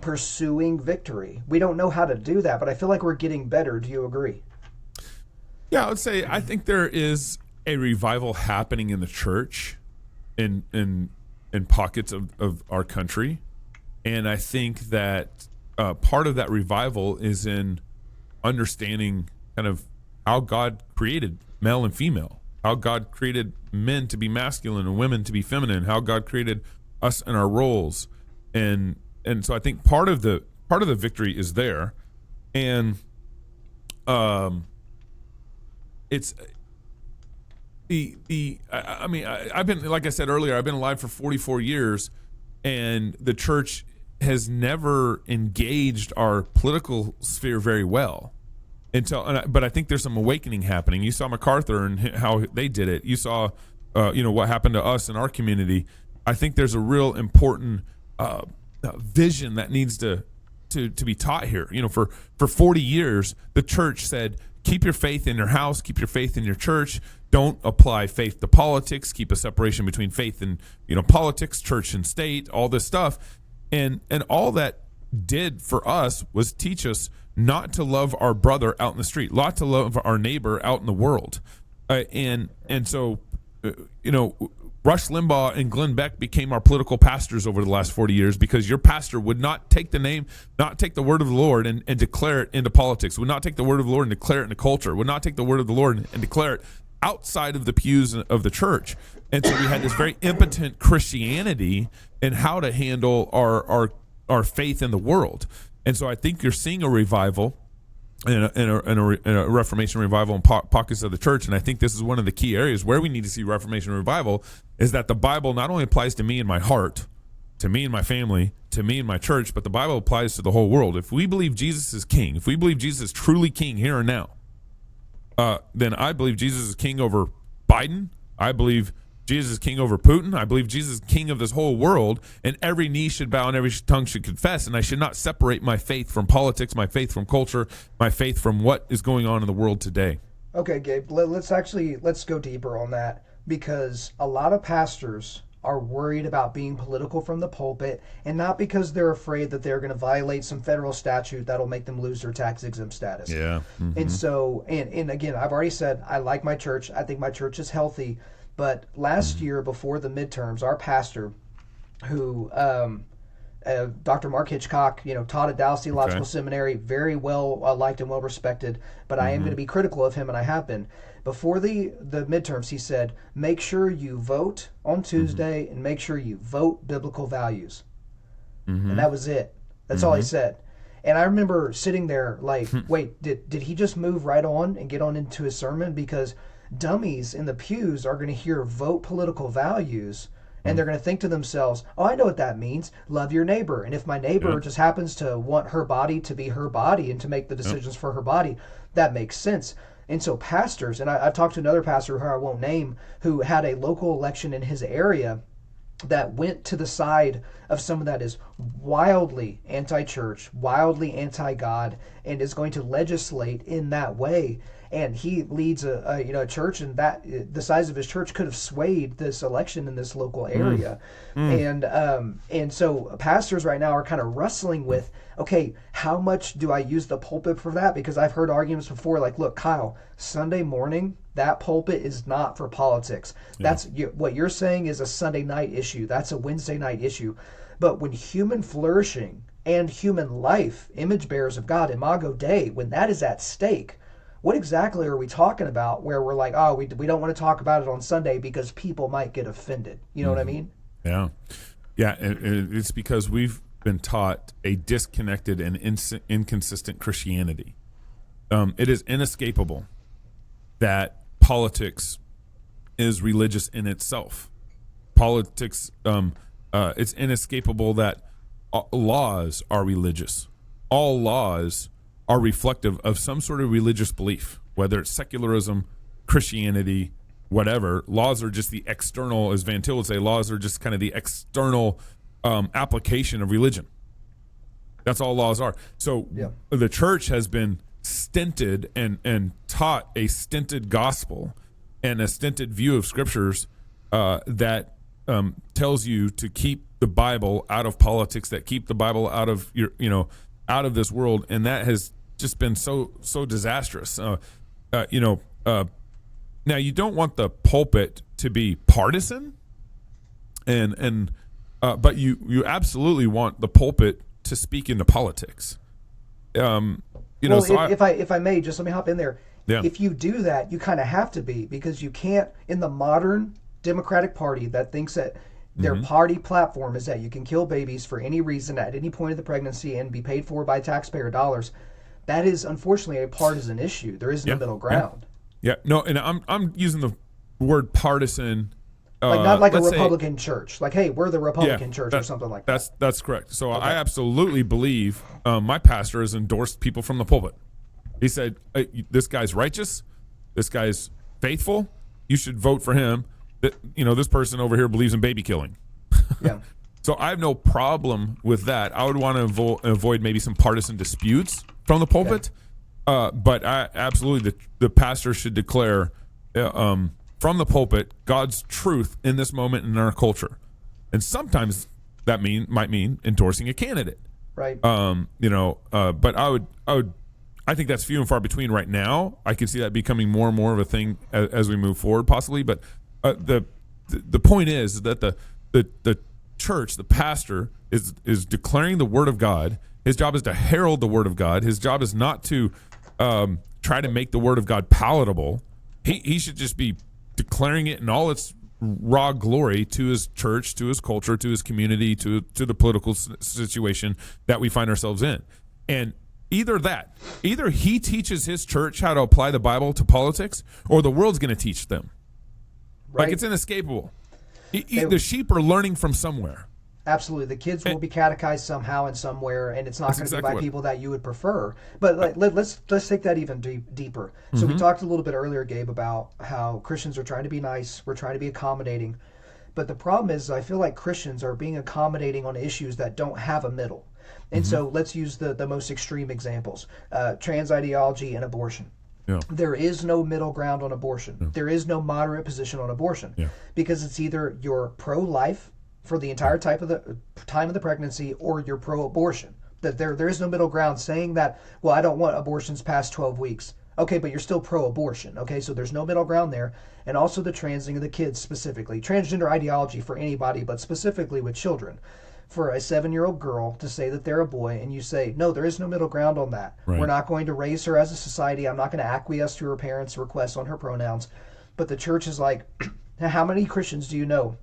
pursuing victory. We don't know how to do that, but I feel like we're getting better. Do you agree? Yeah, I would say I think there is a revival happening in the church in pockets of our country. And I think that part of that revival is in understanding kind of how God created male and female, how God created men to be masculine and women to be feminine, how God created us in our roles. And so I think part of the victory is there. And it's I've been, like I said earlier, I've been alive for 44 years, and the church has never engaged our political sphere very well but I think there's some awakening happening. You saw MacArthur and how they did it. You saw what happened to us in our community. I think there's a real important vision that needs to be taught here. For 40 years the church said, keep your faith in your house, keep your faith in your church. Don't apply faith to politics. Keep a separation between faith and politics, church and state, all this stuff. And all that did for us was teach us not to love our brother out in the street, not to love our neighbor out in the world. So right Rush Limbaugh and Glenn Beck became our political pastors over the last 40 years because your pastor would not take the word of the Lord and declare it into politics, would not take the word of the Lord and declare it into culture, would not take the word of the Lord and declare it outside of the pews of the church. And so we had this very impotent Christianity in how to handle our faith in the world. And so I think you're seeing a revival and a Reformation revival in pockets of the church. And I think this is one of the key areas where we need to see Reformation revival, is that the Bible not only applies to me and my heart, to me and my family, to me and my church, but the Bible applies to the whole world. If we believe Jesus is king, if we believe Jesus is truly king here and now, then I believe Jesus is king over Biden. I believe Jesus is king over Putin. I believe Jesus is king of this whole world, and every knee should bow and every tongue should confess. And I should not separate my faith from politics, my faith from culture, my faith from what is going on in the world today. Okay, Gabe, let's go deeper on that, because a lot of pastors are worried about being political from the pulpit, and not because they're afraid that they're going to violate some federal statute that'll make them lose their tax exempt status. Yeah. Mm-hmm. And so, and again, I've already said I like my church. I think my church is healthy. But last year, before the midterms, our pastor, who Dr. Mark Hitchcock, taught at Dallas Theological Seminary, very well liked and well respected. But I am going to be critical of him, and I have been. Before the midterms, he said, make sure you vote on Tuesday and make sure you vote biblical values. And that was it. That's all he said. And I remember sitting there like, wait, did he just move right on and get on into his sermon? Because dummies in the pews are going to hear vote political values, and they're going to think to themselves, oh, I know what that means. Love your neighbor. And if my neighbor just happens to want her body to be her body and to make the decisions for her body, that makes sense. And so pastors, and I've talked to another pastor who I won't name, who had a local election in his area that went to the side of someone that is wildly anti-church, wildly anti-God, and is going to legislate in that way. And he leads a church, and that the size of his church could have swayed this election in this local area. And so pastors right now are kind of wrestling with, okay, how much do I use the pulpit for that? Because I've heard arguments before, like, look, Kyle, Sunday morning, that pulpit is not for politics. That's what you're saying is a Sunday night issue. That's a Wednesday night issue. But when human flourishing and human life, image bearers of God, Imago Dei, when that is at stake, what exactly are we talking about where we're like, oh, we don't want to talk about it on Sunday because people might get offended? You know what I mean? Yeah. Yeah, it's because we've been taught a disconnected and inconsistent Christianity. It is inescapable that politics is religious in itself. Politics, it's inescapable that laws are religious. All laws are reflective of some sort of religious belief, whether it's secularism, Christianity, whatever. Laws are just the external, as Van Til would say, laws are just kind of the external application of religion. That's all laws are. So the church has been stinted and taught a stinted gospel and a stinted view of scriptures that tells you to keep the Bible out of politics, that keep the Bible out of out of this world, and that has just been so disastrous. Now you don't want the pulpit to be partisan, but you absolutely want the pulpit to speak into politics. If I may, just let me hop in there. Yeah. If you do that, you kind of have to be, because you can't, in the modern Democratic Party that thinks that their party platform is that you can kill babies for any reason at any point of the pregnancy and be paid for by taxpayer dollars. That is unfortunately a partisan issue. There is no middle ground. Yeah. No, and I'm using the word partisan. Like not like a Republican church. Like, hey, we're the Republican church or something like that. That's correct. So I absolutely believe my pastor has endorsed people from the pulpit. He said, hey, this guy's righteous. This guy's faithful. You should vote for him. This person over here believes in baby killing. Yeah. So I have no problem with that. I would want to avoid maybe some partisan disputes from the pulpit. But I absolutely, the pastor should declare from the pulpit God's truth in this moment in our culture. And sometimes that might mean endorsing a candidate. Right. But I think that's few and far between right now. I could see that becoming more and more of a thing as we move forward, possibly. But the point is that the church, the pastor, is declaring the word of God. His job is to herald the word of God. His job is not to try to make the word of God palatable. He should just be declaring it in all its raw glory to his church, to his culture, to his community, to the political situation that we find ourselves in. And either he teaches his church how to apply the Bible to politics, or the world's going to teach them. Right. Like, it's inescapable. The sheep are learning from somewhere. Absolutely. The kids will be catechized somehow and somewhere, and it's not going to be by exactly people that you would prefer. But let's take that even deeper. So we talked a little bit earlier, Gabe, about how Christians are trying to be nice. We're trying to be accommodating. But the problem is, I feel like Christians are being accommodating on issues that don't have a middle. And so let's use the most extreme examples. Trans ideology and abortion. Yeah. There is no middle ground on abortion. Yeah. There is no moderate position on abortion. Yeah. Because it's either you're pro-life for the entire time of the pregnancy, or you're pro-abortion. That there is no middle ground saying that, well, I don't want abortions past 12 weeks. Okay, but you're still pro-abortion. Okay, so there's no middle ground there. And also the transing of the kids specifically. Transgender ideology for anybody, but specifically with children. For a 7-year-old girl to say that they're a boy, and you say, no, there is no middle ground on that. Right. We're not going to raise her as a society. I'm not going to acquiesce to her parents' requests on her pronouns. But the church is like, how many Christians do you know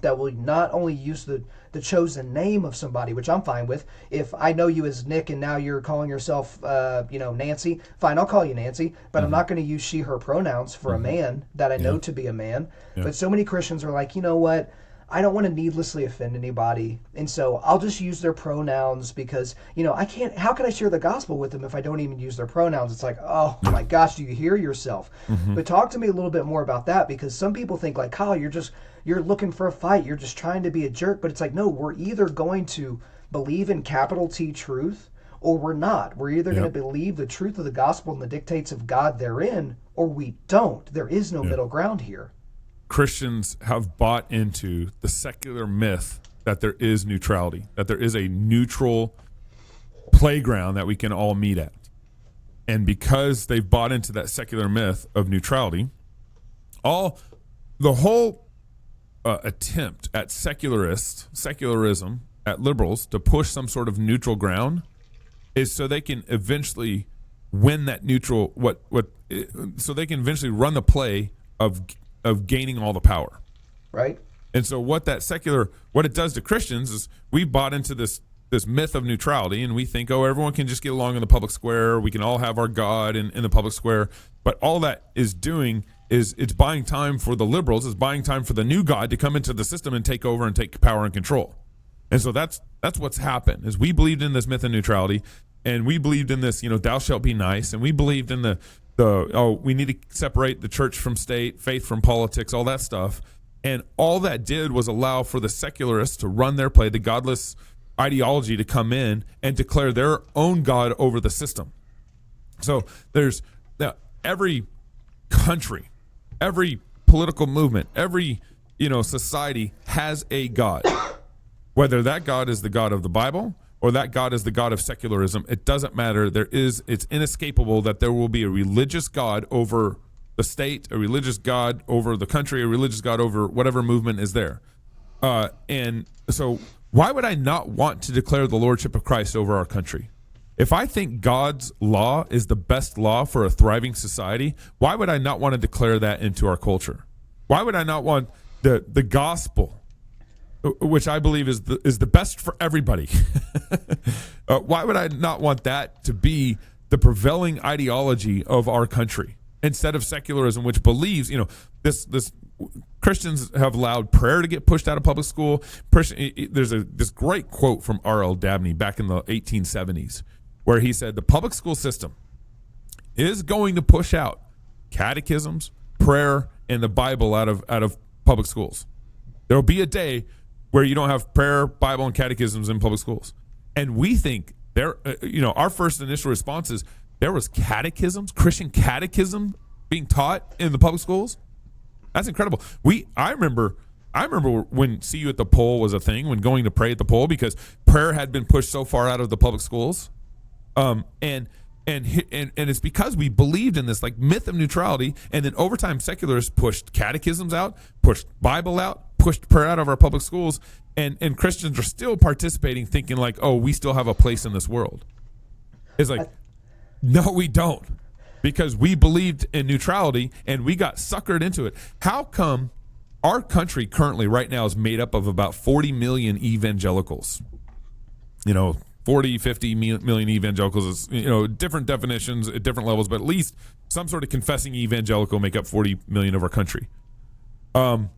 that will not only use the chosen name of somebody, which I'm fine with. If I know you as Nick and now you're calling yourself, Nancy, fine, I'll call you Nancy, but I'm not going to use she, her pronouns for a man that I know to be a man. Yeah. But so many Christians are like, you know what? I don't want to needlessly offend anybody, and so I'll just use their pronouns because, I can't, how can I share the gospel with them if I don't even use their pronouns? It's like, oh my gosh, do you hear yourself? But talk to me a little bit more about that, because some people think like, Kyle, you're looking for a fight. You're just trying to be a jerk. But it's like, no, we're either going to believe in capital T truth, or we're not. We're either going to believe the truth of the gospel and the dictates of God therein, or we don't. There is no middle ground here. Christians have bought into the secular myth that there is neutrality, that there is a neutral playground that we can all meet at. And because they've bought into that secular myth of neutrality, the whole attempt at secularism, at liberals to push some sort of neutral ground is so they can eventually win that neutral, so they can eventually run the play of gaining all the power. Right. And so what it does to Christians is we bought into this myth of neutrality, and we think, everyone can just get along in the public square. We can all have our God in the public square. But all that is doing is it's buying time for the liberals. It's buying time for the new God to come into the system and take over and take power and control. And so that's what's happened, is we believed in this myth of neutrality, and we believed in this, thou shalt be nice, and we believed in we need to separate the church from state, faith from politics, all that stuff. And all that did was allow for the secularists to run their play, the godless ideology to come in and declare their own God over the system. So there's every country, every political movement, every society has a God. Whether that God is the God of the Bible or that God is the God of secularism, it doesn't matter. It's inescapable that there will be a religious God over the state, a religious God over the country, a religious God over whatever movement is there. And so why would I not want to declare the lordship of Christ over our country? If I think God's law is the best law for a thriving society, why would I not want to declare that into our culture? Why would I not want the gospel, which I believe is the best for everybody? Why would I not want that to be the prevailing ideology of our country instead of secularism, which believes, this Christians have allowed prayer to get pushed out of public school. There's this great quote from R.L. Dabney back in the 1870s where he said the public school system is going to push out catechisms, prayer, and the Bible out of public schools. There will be a day where you don't have prayer, Bible, and catechisms in public schools. And we think our first initial response is there was Christian catechism being taught in the public schools. That's incredible. I remember when see you at the pole was a thing, when going to pray at the pole, because prayer had been pushed so far out of the public schools. And And it's because we believed in this like myth of neutrality, and then over time secularists pushed catechisms out, pushed Bible out, pushed prayer out of our public schools, and Christians are still participating, thinking like, oh, we still have a place in this world. It's like, no, we don't, because we believed in neutrality and we got suckered into it. How come our country currently right now is made up of about 40 million evangelicals? 40, 50 million evangelicals is, different definitions at different levels, but at least some sort of confessing evangelical make up 40 million of our country. How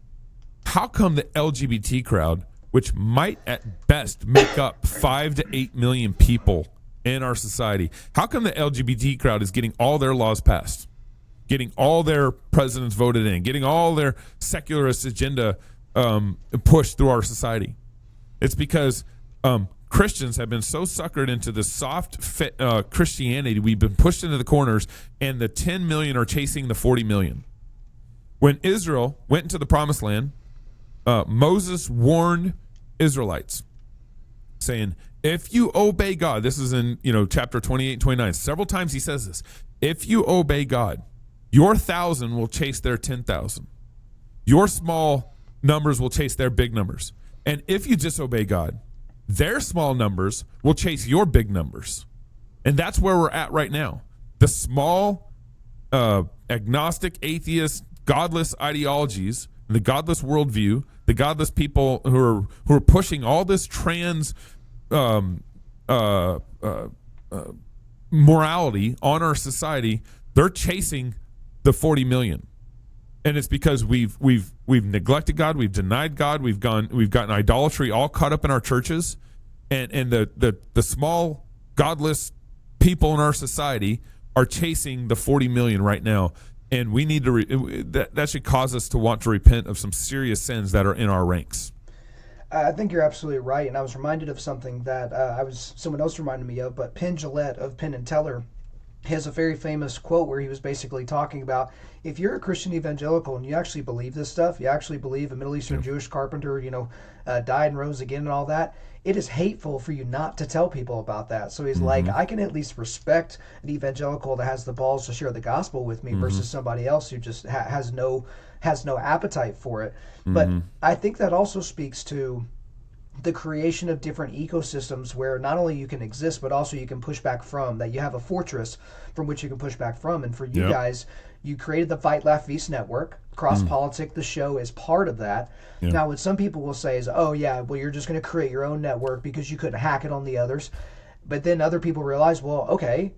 come the LGBT crowd, which might at best make up 5 to 8 million people in our society, how come the LGBT crowd is getting all their laws passed, getting all their presidents voted in, getting all their secularist agenda pushed through our society? It's because Christians have been so suckered into the soft Christianity, we've been pushed into the corners, and the 10 million are chasing the 40 million. When Israel went into the promised land, Moses warned Israelites, saying, if you obey God, this is in chapter 28 and 29, several times he says this, if you obey God, your 1,000 will chase their 10,000. Your small numbers will chase their big numbers. And if you disobey God, their small numbers will chase your big numbers. And that's where we're at right now. The small, agnostic, atheist, godless ideologies, the godless worldview, the godless people who are pushing all this trans morality on our society, they're chasing the 40 million. And it's because we've neglected God, we've denied God, we've gotten idolatry all caught up in our churches, and the small godless people in our society are chasing the 40 million right now, and we need to that should cause us to want to repent of some serious sins that are in our ranks. I think you're absolutely right, and I was reminded of something that someone else reminded me of, but Penn Gillette of Penn and Teller has a very famous quote where he was basically talking about, if you're a Christian evangelical and you actually believe this stuff, you actually believe a Middle Eastern Jewish carpenter, died and rose again and all that, it is hateful for you not to tell people about that. So he's like, I can at least respect an evangelical that has the balls to share the gospel with me versus somebody else who just has no appetite for it. But I think that also speaks to the creation of different ecosystems where not only you can exist, but also you can push back from, that you have a fortress from which you can push back from. And for you guys, you created the Fight, Laugh, Feast network. CrossPolitic, the show, is part of that. Now, what some people will say is, oh yeah, well, you're just going to create your own network because you couldn't hack it on the others. But then other people realize, well, okay,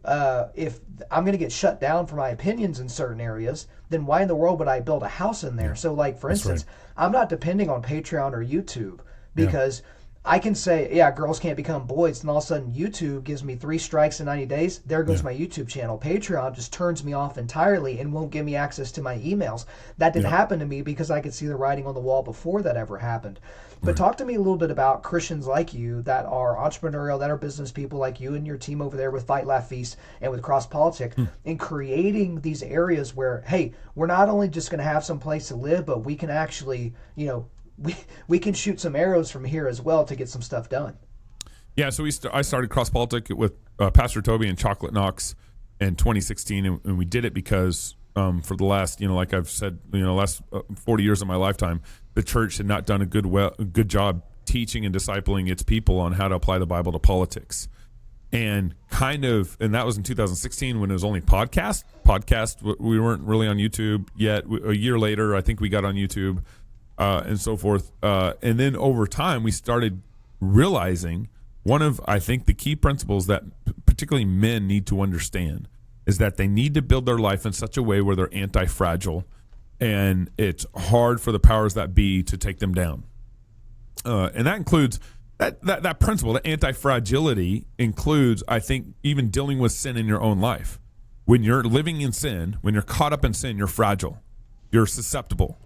if I'm going to get shut down for my opinions in certain areas, then why in the world would I build a house in there? So like, for instance, I'm not depending on Patreon or YouTube, because I can say, yeah, girls can't become boys, and all of a sudden YouTube gives me 3 strikes in 90 days. There goes my YouTube channel. Patreon just turns me off entirely and won't give me access to my emails. That didn't happen to me because I could see the writing on the wall before that ever happened. But talk to me a little bit about Christians like you that are entrepreneurial, that are business people like you and your team over there with Fight, Laugh, Feast and with CrossPolitic, in creating these areas where, hey, we're not only just going to have some place to live, but we can actually, we can shoot some arrows from here as well to get some stuff done. Yeah, so I started CrossPolitic with Pastor Toby and Chocolate Knox in 2016, and we did it because for the last, like I've said, last 40 years of my lifetime, the church had not done a good job teaching and discipling its people on how to apply the Bible to politics. And that was in 2016 when it was only podcast. We weren't really on YouTube yet. A year later, I think we got on YouTube. And so forth. And then over time, we started realizing one of, I think, the key principles that particularly men need to understand is that they need to build their life in such a way where they're anti-fragile, and it's hard for the powers that be to take them down. And that includes that principle, the anti-fragility includes, I think, even dealing with sin in your own life. When you're living in sin, when you're caught up in sin, you're fragile. You're susceptible.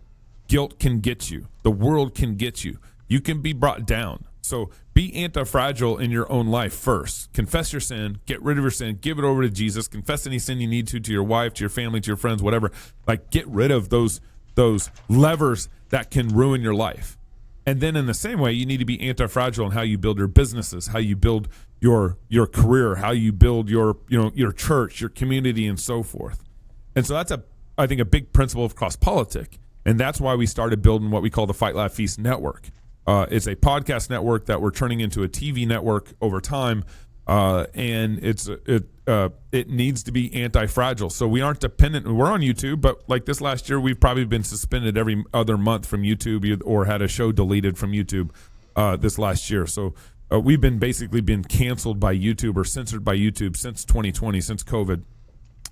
Guilt can get you. The world can get you. You can be brought down. So be anti-fragile in your own life first. Confess your sin. Get rid of your sin. Give it over to Jesus. Confess any sin you need to your wife, to your family, to your friends, whatever. Like, get rid of those levers that can ruin your life. And then in the same way, you need to be anti-fragile in how you build your businesses, how you build your career, how you build your church, your community, and so forth. And so that's I think a big principle of CrossPolitic, and that's why we started building what we call the Fight Laugh Feast Network. It's a podcast network that we're turning into a TV network over time, and it needs to be anti-fragile. So we aren't dependent. We're on YouTube, but like this last year, we've probably been suspended every other month from YouTube or had a show deleted from YouTube this last year. So we've basically been canceled by YouTube or censored by YouTube since 2020, since COVID,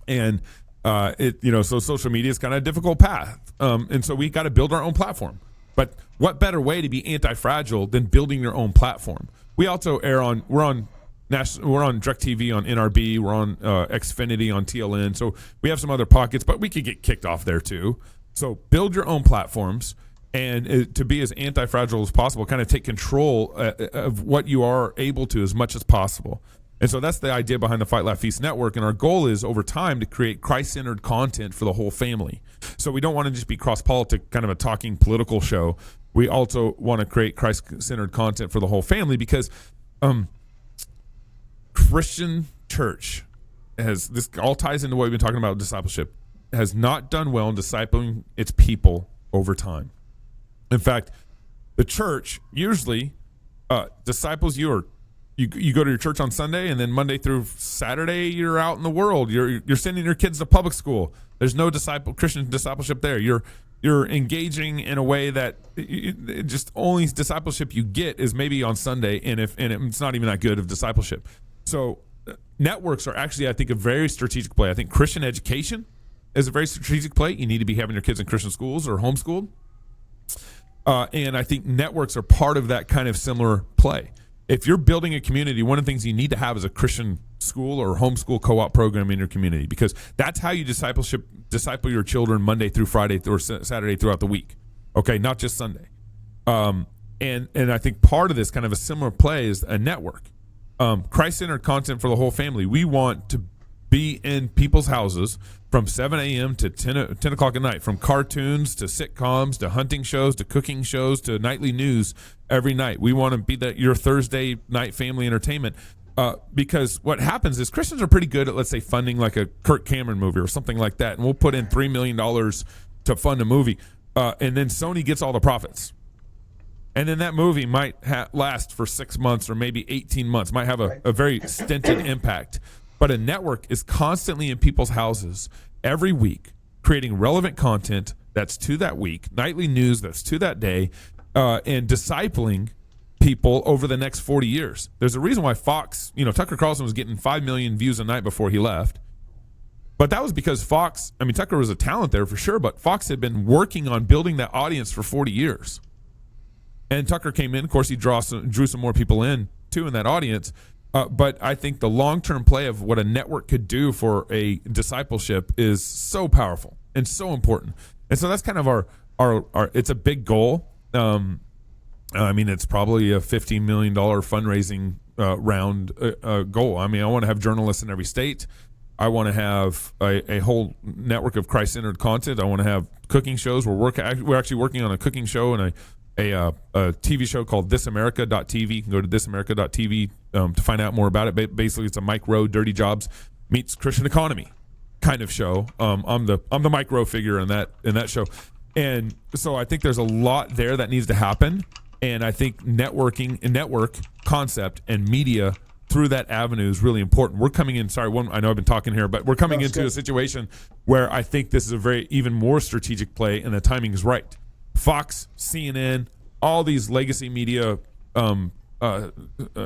and so social media is kind of a difficult path, and so we got to build our own platform. But what better way to be anti-fragile than building your own platform? We also we're on DirecTV, on NRB, we're on Xfinity, on TLN. So we have some other pockets, but we could get kicked off there too. So build your own platforms, and to be as anti-fragile as possible, kind of take control of what you are able to as much as possible. And so that's the idea behind the Fight Laugh Feast Network. And our goal is over time to create Christ-centered content for the whole family. So we don't want to just be CrossPolitic, kind of a talking political show. We also want to create Christ-centered content for the whole family, because Christian church this all ties into what we've been talking about with discipleship, has not done well in discipling its people over time. In fact, the church usually disciples you, or you go to your church on Sunday, and then Monday through Saturday you're out in the world. You're sending your kids to public school. There's no Christian discipleship there. You're engaging in a way that just only discipleship you get is maybe on Sunday, and it's not even that good of discipleship. So networks are actually, I think, a very strategic play. I think Christian education is a very strategic play. You need to be having your kids in Christian schools or homeschooled. And I think networks are part of that kind of similar play. If you're building a community, one of the things you need to have is a Christian school or homeschool co-op program in your community, because that's how you disciple your children Monday through Friday or Saturday throughout the week. Okay, not just Sunday. And I think part of this kind of a similar play is a network. Christ-centered content for the whole family. We want to be in people's houses from 7 a.m. to 10 o'clock at night, from cartoons to sitcoms to hunting shows to cooking shows to nightly news every night. We want to be your Thursday night family entertainment, because what happens is Christians are pretty good at, let's say, funding like a Kirk Cameron movie or something like that, and we'll put in $3 million to fund a movie, and then Sony gets all the profits. And then that movie might last for 6 months or maybe 18 months, might have a very stinted impact. But a network is constantly in people's houses every week, creating relevant content that's to that week, nightly news that's to that day, and discipling people over the next 40 years. There's a reason why Fox, Tucker Carlson was getting 5 million views a night before he left. But that was because Tucker was a talent there for sure, but Fox had been working on building that audience for 40 years. And Tucker came in. Of course, he drew some more people in, too, in that audience. But I think the long-term play of what a network could do for a discipleship is so powerful and so important. And so that's kind of our it's a big goal. It's probably a $15 million fundraising round goal. I want to have journalists in every state. I want to have a whole network of Christ-centered content. I want to have cooking shows. We're actually working on a cooking show and a TV show called thisamerica.tv. You can go to thisamerica.tv to find out more about it. Basically, it's a Mike Rowe Dirty Jobs meets Christian economy kind of show. I'm the Mike Rowe figure in that show, and so I think there's a lot there that needs to happen. And I think network concept and media through that avenue is really important. We're coming in. I know I've been talking here, but we're coming into a situation where I think this is a very even more strategic play, and the timing is right. Fox, CNN, all these legacy media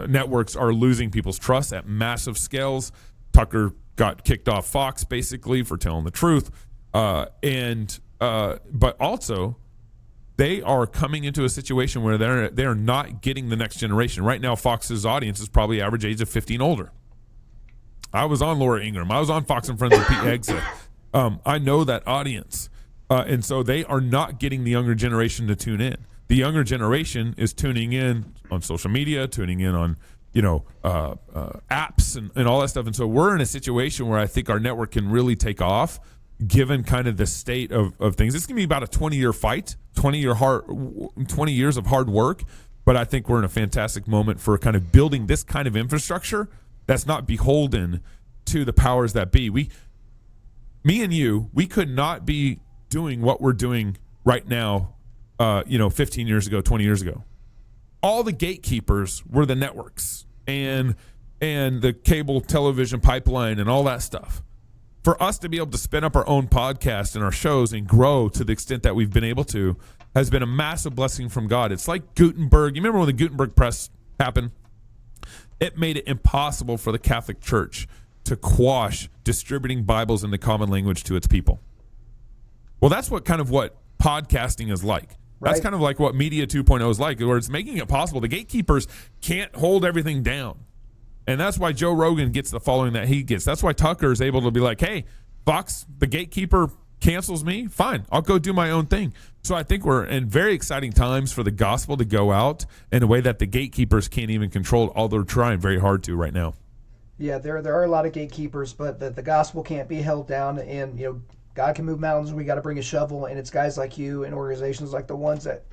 networks are losing people's trust at massive scales. Tucker got kicked off Fox basically for telling the truth, but also they are coming into a situation where they're not getting the next generation. Right now, Fox's audience is probably average age of 15 older. I was on Laura Ingraham. I was on Fox and Friends with Pete Hegseth. I know that audience. And so they are not getting the younger generation to tune in. The younger generation is tuning in on social media, tuning in on, apps and all that stuff. And so we're in a situation where I think our network can really take off, given kind of the state of things. It's going to be about a 20-year fight, 20 years of hard work. But I think we're in a fantastic moment for kind of building this kind of infrastructure that's not beholden to the powers that be. Me and you, we could not be doing what we're doing right now, 15 years ago, 20 years ago. All the gatekeepers were the networks and the cable television pipeline and all that stuff. For us to be able to spin up our own podcast and our shows and grow to the extent that we've been able to has been a massive blessing from God. It's like Gutenberg. You remember when the Gutenberg press happened? It made it impossible for the Catholic Church to quash distributing Bibles in the common language to its people. Well, that's what podcasting is like. Right. That's kind of like what Media 2.0 is like, where it's making it possible. The gatekeepers can't hold everything down. And that's why Joe Rogan gets the following that he gets. That's why Tucker is able to be like, hey, Fox, the gatekeeper cancels me. Fine, I'll go do my own thing. So I think we're in very exciting times for the gospel to go out in a way that the gatekeepers can't even control, although they're trying very hard to right now. Yeah, there are a lot of gatekeepers, but the gospel can't be held down. And, God can move mountains. We got to bring a shovel. And it's guys like you and organizations like the ones that,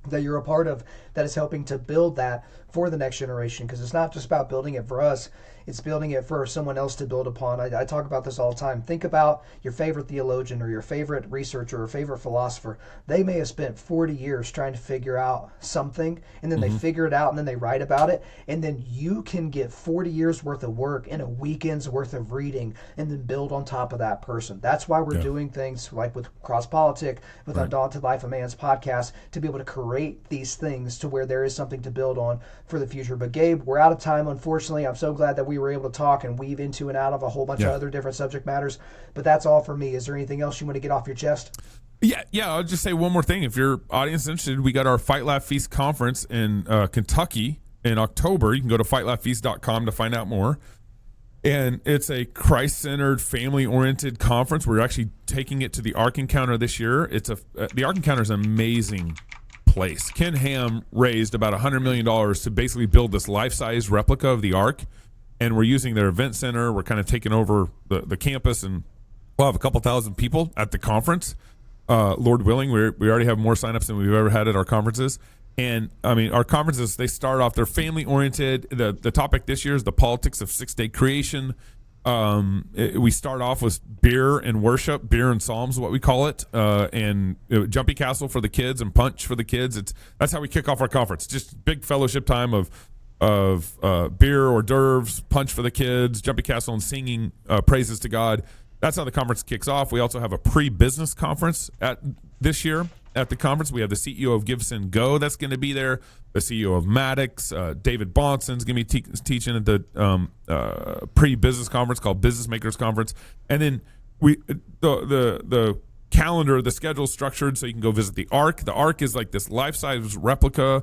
that you're a part of that is helping to build that for the next generation, because it's not just about building it for us, it's building it for someone else to build upon. I talk about this all the time. Think about your favorite theologian or your favorite researcher or favorite philosopher. They may have spent 40 years trying to figure out something, and then they figure it out, and then they write about it, and then you can get 40 years worth of work in a weekend's worth of reading and then build on top of that person. That's why we're doing things like with CrossPolitic, with Undaunted.Life, a man's podcast, to be able to create these things to where there is something to build on for the future. But Gabe, we're out of time, unfortunately. I'm so glad that we were able to talk and weave into and out of a whole bunch of other different subject matters. But that's all for me. Is there anything else you want to get off your chest? Yeah. I'll just say one more thing. If your audience is interested, we got our Fight Laugh Feast conference in Kentucky in October. You can go to fightlaughfeast.com to find out more. And it's a Christ-centered, family-oriented conference. We're actually taking it to the Ark Encounter this year. The Ark Encounter is an amazing place. Ken Ham raised about $100 million to basically build this life-size replica of the Ark, and we're using their event center. We're kind of taking over the campus, and we'll have a couple thousand people at the conference. Lord willing, we already have more signups than we've ever had at our conferences. And I mean, our conferences, they start off, they're family oriented. The topic this year is the politics of 6-day creation. We start off with beer and worship, beer and psalms, what we call it, and Jumpy Castle for the kids and punch for the kids. That's how we kick off our conference. Just big fellowship time of beer, hors d'oeuvres, punch for the kids, Jumpy Castle, and singing praises to God. That's how the conference kicks off. We also have a pre-business conference this year. At the conference, we have the CEO of Give Send Go that's going to be there, the CEO of Maddox, David Bonson's going to be teaching at the pre-business conference called Business Makers Conference. And then the calendar, the schedule is structured so you can go visit the Ark. The Ark is like this life-size replica,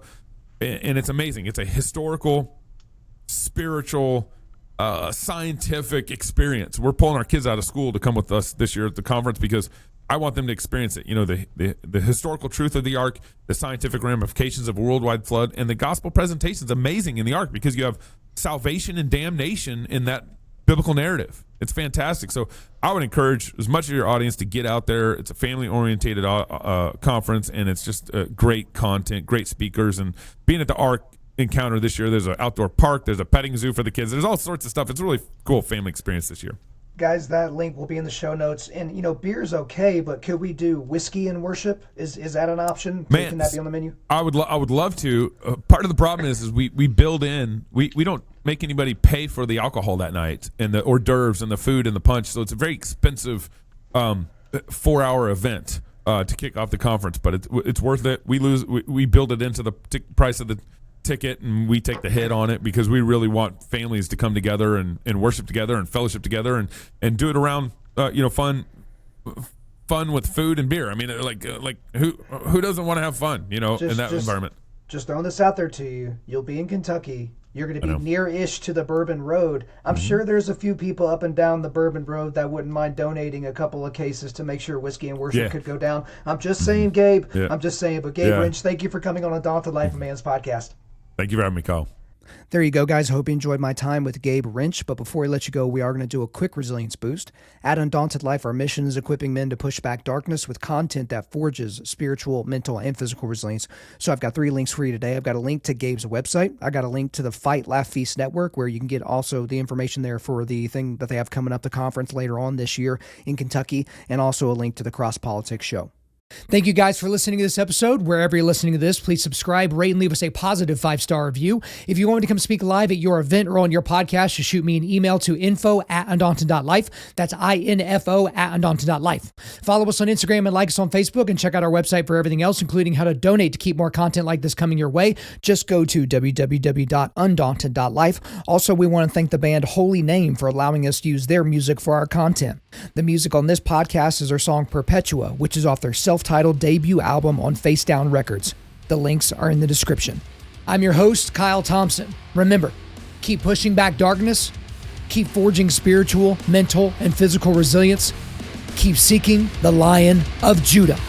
and it's amazing. It's a historical, spiritual, scientific experience. We're pulling our kids out of school to come with us this year at the conference because I want them to experience it. The historical truth of the Ark, the scientific ramifications of a worldwide flood, and the gospel presentation is amazing in the Ark because you have salvation and damnation in that biblical narrative. It's fantastic. So I would encourage as much of your audience to get out there. It's a family-oriented conference, and it's just great content, great speakers. And being at the Ark Encounter this year, there's an outdoor park, there's a petting zoo for the kids. There's all sorts of stuff. It's a really cool family experience this year. Guys, that link will be in the show notes. And, beer's okay, but could we do whiskey and worship? Is that an option? Man, can that be on the menu? I would love to. Part of the problem is we build in, we don't make anybody pay for the alcohol that night and the hors d'oeuvres and the food and the punch. So it's a very expensive 4-hour event to kick off the conference, but it's worth it. We build it into the price of the ticket, and we take the hit on it because we really want families to come together and worship together and fellowship together and do it around fun with food and beer. I mean, like who doesn't want to have fun in that environment? Just throwing this out there to you. You'll be in Kentucky. You're going to be near-ish to the Bourbon Road. I'm sure there's a few people up and down the Bourbon Road that wouldn't mind donating a couple of cases to make sure Whiskey and Worship could go down. I'm just saying, Gabe. I'm just saying. But Gabe Rench, thank you for coming on Undaunted Life, a Man's podcast. Thank you for having me, Kyle. There you go, guys. I hope you enjoyed my time with Gabe Rench. But before we let you go, we are going to do a quick resilience boost. At Undaunted.Life, our mission is equipping men to push back darkness with content that forges spiritual, mental, and physical resilience. So I've got 3 links for you today. I've got a link to Gabe's website. I got a link to the Fight, Laugh, Feast Network, where you can get also the information there for the thing that they have coming up, the conference later on this year in Kentucky, and also a link to the CrossPolitic show. Thank you guys for listening to this episode. Wherever you're listening to this, please subscribe, rate, and leave us a positive 5-star review. If you want me to come speak live at your event or on your podcast, just shoot me an email to info@Undaunted.Life. That's info@Undaunted.Life. Follow us on Instagram and like us on Facebook, and check out our website for everything else, including how to donate to keep more content like this coming your way. Just go to www.Undaunted.Life. Also, we want to thank the band Holy Name for allowing us to use their music for our content. The music on this podcast is their song Perpetua, which is off their self-titled debut album on Face Down Records. The links are in the description. I'm your host, Kyle Thompson. Remember, keep pushing back darkness, keep forging spiritual, mental, and physical resilience, keep seeking the Lion of Judah.